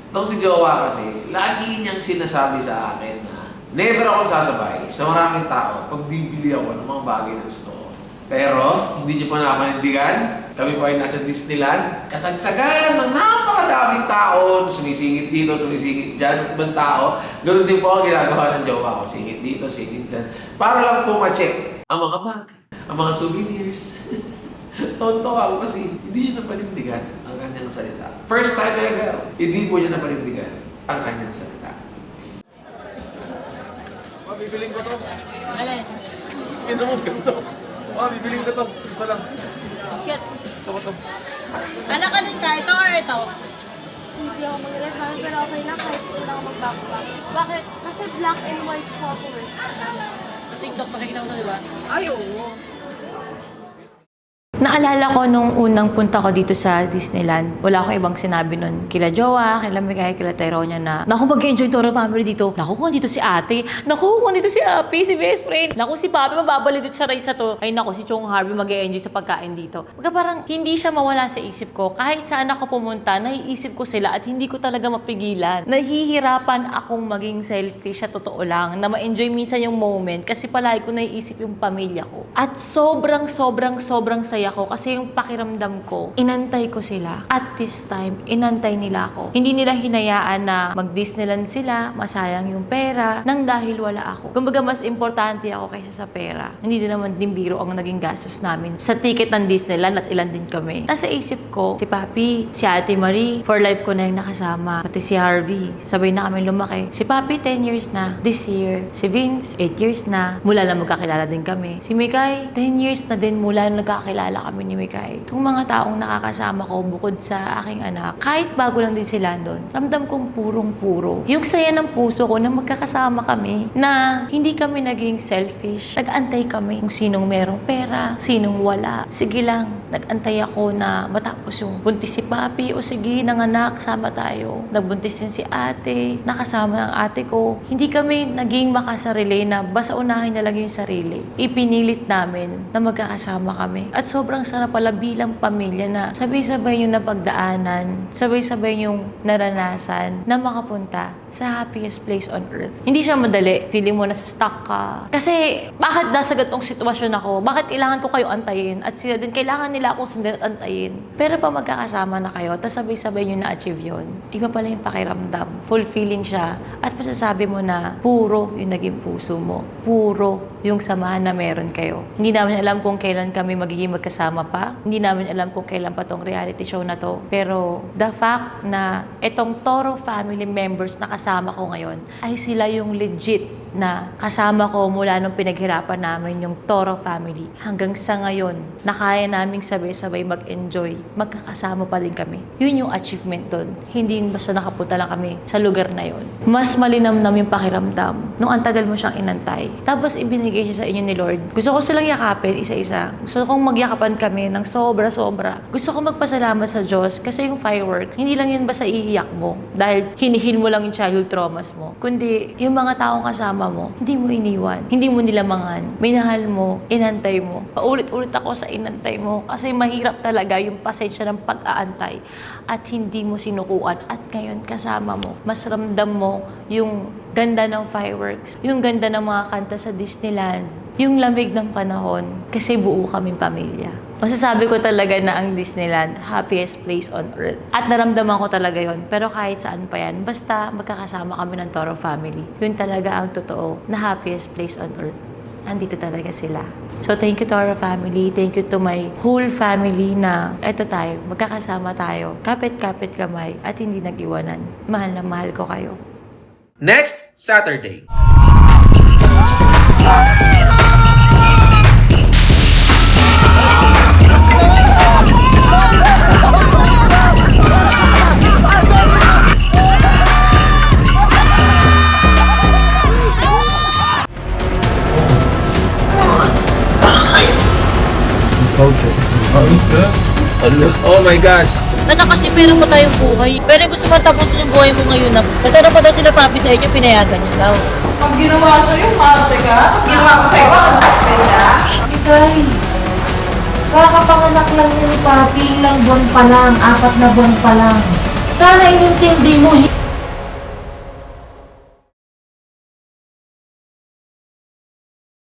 E: Itong si Jowa kasi, lagi niyang sinasabi sa akin na never ako sasabay sa maraming tao pag bibili ako ng mga bagay na gusto ko. Pero, hindi niyo pa nakapanindigan. Kami po ay nasa Disneyland. Kasagsagan ng napakadaming tao. Sumisingit dito, sumisingit dyan. Ibang tao. Ganun din po ang ginagawa ng jowa ko. Singit dito, singit dyan. Para lang po ma-check ang mga bag, ang mga souvenirs. Tonto ako kasi hindi niyo napanindigan ang kanyang salita. First time ever, hindi po niyo napanindigan ang kanyang salita.
L: Bibiling ko to.
C: Alin?
L: Ito mo, ganito. Bibiling ko to. Ito lang.
C: Get.
L: Gusto ko to.
C: Anak, alin ka? Ito or ito?
I: Hindi ako mag-refer, pero okay lang kahit hindi ako mag-backpack. Bakit? Kasi black and white photo eh.
C: Sa TikTok, makikita mo ito, di ba?
I: Ay, oo.
K: Naalala ko nung unang punta ko dito sa Disneyland, wala akong ibang sinabi nun. Kila Jowa, kila Miguel, kila Tyronia na, naku, mag-enjoy Toro family dito. Naku, kung dito si ate. Naku, kung dito si Api, si best friend. Naku, si Papi, mababalik dito sa race to. Ay, naku, si Chong Harvey mag-enjoy sa pagkain dito. Pagka parang hindi siya mawala sa isip ko. Kahit saan ako pumunta, naiisip ko sila at hindi ko talaga mapigilan. Nahihirapan akong maging selfish sa totoo lang, na ma-enjoy minsan yung moment kasi palagi ko naiisip yung pamilya ko. At sobrang saya ko kasi yung pakiramdam ko, inantay ko sila. At this time, inantay nila ako. Hindi nila hinayaan na mag-Disneyland sila, masayang yung pera, nang dahil wala ako. Kumbaga, mas importante ako kaysa sa pera. Hindi din naman din biro ang naging gastos namin sa ticket ng Disneyland at ilan din kami. Nasa isip ko, si Papi, si Ate Marie, for life ko na yung nakasama. Pati si Harvey, sabay na kami lumaki. Si Papi, 10 years na. This year. Si Vince, 8 years na. Mula lang magkakilala din kami. Si Mikay, 10 years na din mula nagkakilala kami ni Mikay. Itong mga taong nakakasama ko bukod sa aking anak, kahit bago lang din sila doon, ramdam kong purong-puro. Yung saya ng puso ko na magkakasama kami, na hindi kami naging selfish. Nag-antay kami kung sinong merong pera, sinong wala. Sige lang, nag-antay ako na matapos yung buntis si Papi, o sige, nanganak, sama tayo. Nagbuntis din si ate, nakasama ang ate ko. Hindi kami naging makasarili na basta unahin na lang yung sarili. Ipinilit namin na magkakasama kami. At sobrang sarap pala bilang pamilya na sabay-sabay yung napagdaanan, sabay-sabay yung naranasan na makapunta sa happiest place on earth. Hindi siya madali. Feeling mo nasa stuck ka. Kasi, bakit nasa ganitong sitwasyon ako? Bakit kailangan ko kayo antayin? At sila din, kailangan nila akong sundan at antayin. Pero pa magkakasama na kayo, tapos sabay-sabay nyo na-achieve yun. Iba pala yung pakiramdam. Fulfilling siya. At masasabi mo na, puro yung naging puso mo. Puro yung samahan na meron kayo. Hindi namin alam kung kailan kami magiging magkasama pa. Hindi namin alam kung kailan pa tong reality show na to. Pero, the fact na itong Toro family members na kasama ko ngayon ay sila yung legit na kasama ko mula nung pinaghirapan namin yung Toro family hanggang sa ngayon na kaya naming sabay-sabay mag-enjoy, magkakasama pa din kami. Yun yung achievement doon. Hindi basta nakapunta lang kami sa lugar na yun. Mas malinamnam yung pakiramdam nung ang tagal mo siyang inantay. Tapos ibinigay siya sa inyo ni Lord. Gusto ko silang yakapin isa-isa. Gusto kong magyakapan kami ng sobra-sobra. Gusto ko magpasalamat sa Diyos kasi yung fireworks, hindi lang yun basta iiyak mo dahil hinihil mo lang yung childhood traumas mo. Kundi yung mga taong kasama mo, hindi mo iniwan, hindi mo nilamangan, minahal mo, inantay mo. Paulit-ulit ako sa inantay mo kasi mahirap talaga yung pasensya ng pag-aantay at hindi mo sinukuan at ngayon kasama mo. Mas ramdam mo yung ganda ng fireworks, yung ganda ng mga kanta sa Disneyland, yung lamig ng panahon kasi buo kaming pamilya. Masasabi ko talaga na ang Disneyland, happiest place on earth. At naramdaman ko talaga yon. Pero kahit saan pa yan, basta magkakasama kami ng Toro family. Yun talaga ang totoo na happiest place on earth. Andito talaga sila. So thank you Toro family. Thank you to my whole family na eto tayo, magkakasama tayo. Kapit-kapit kamay at hindi nag-iwanan. Mahal na mahal ko kayo.
A: Next Saturday.
E: Oh my gosh.
K: Ano kasi meron pa tayong buhay. Pero gusto mo tapusin yung buhay mo ngayon na nagtanong pa daw sila Papi sa inyo, pinayagan niyo daw.
S: Pag ginawa sa'yo, marte ka. Pag ginawa ko sa'yo, marte ka.
C: Ikay, kakapanganak lang niya ni Papi, ilang buwan pa lang, 4 na buwan pa lang. Sana inintindi mo,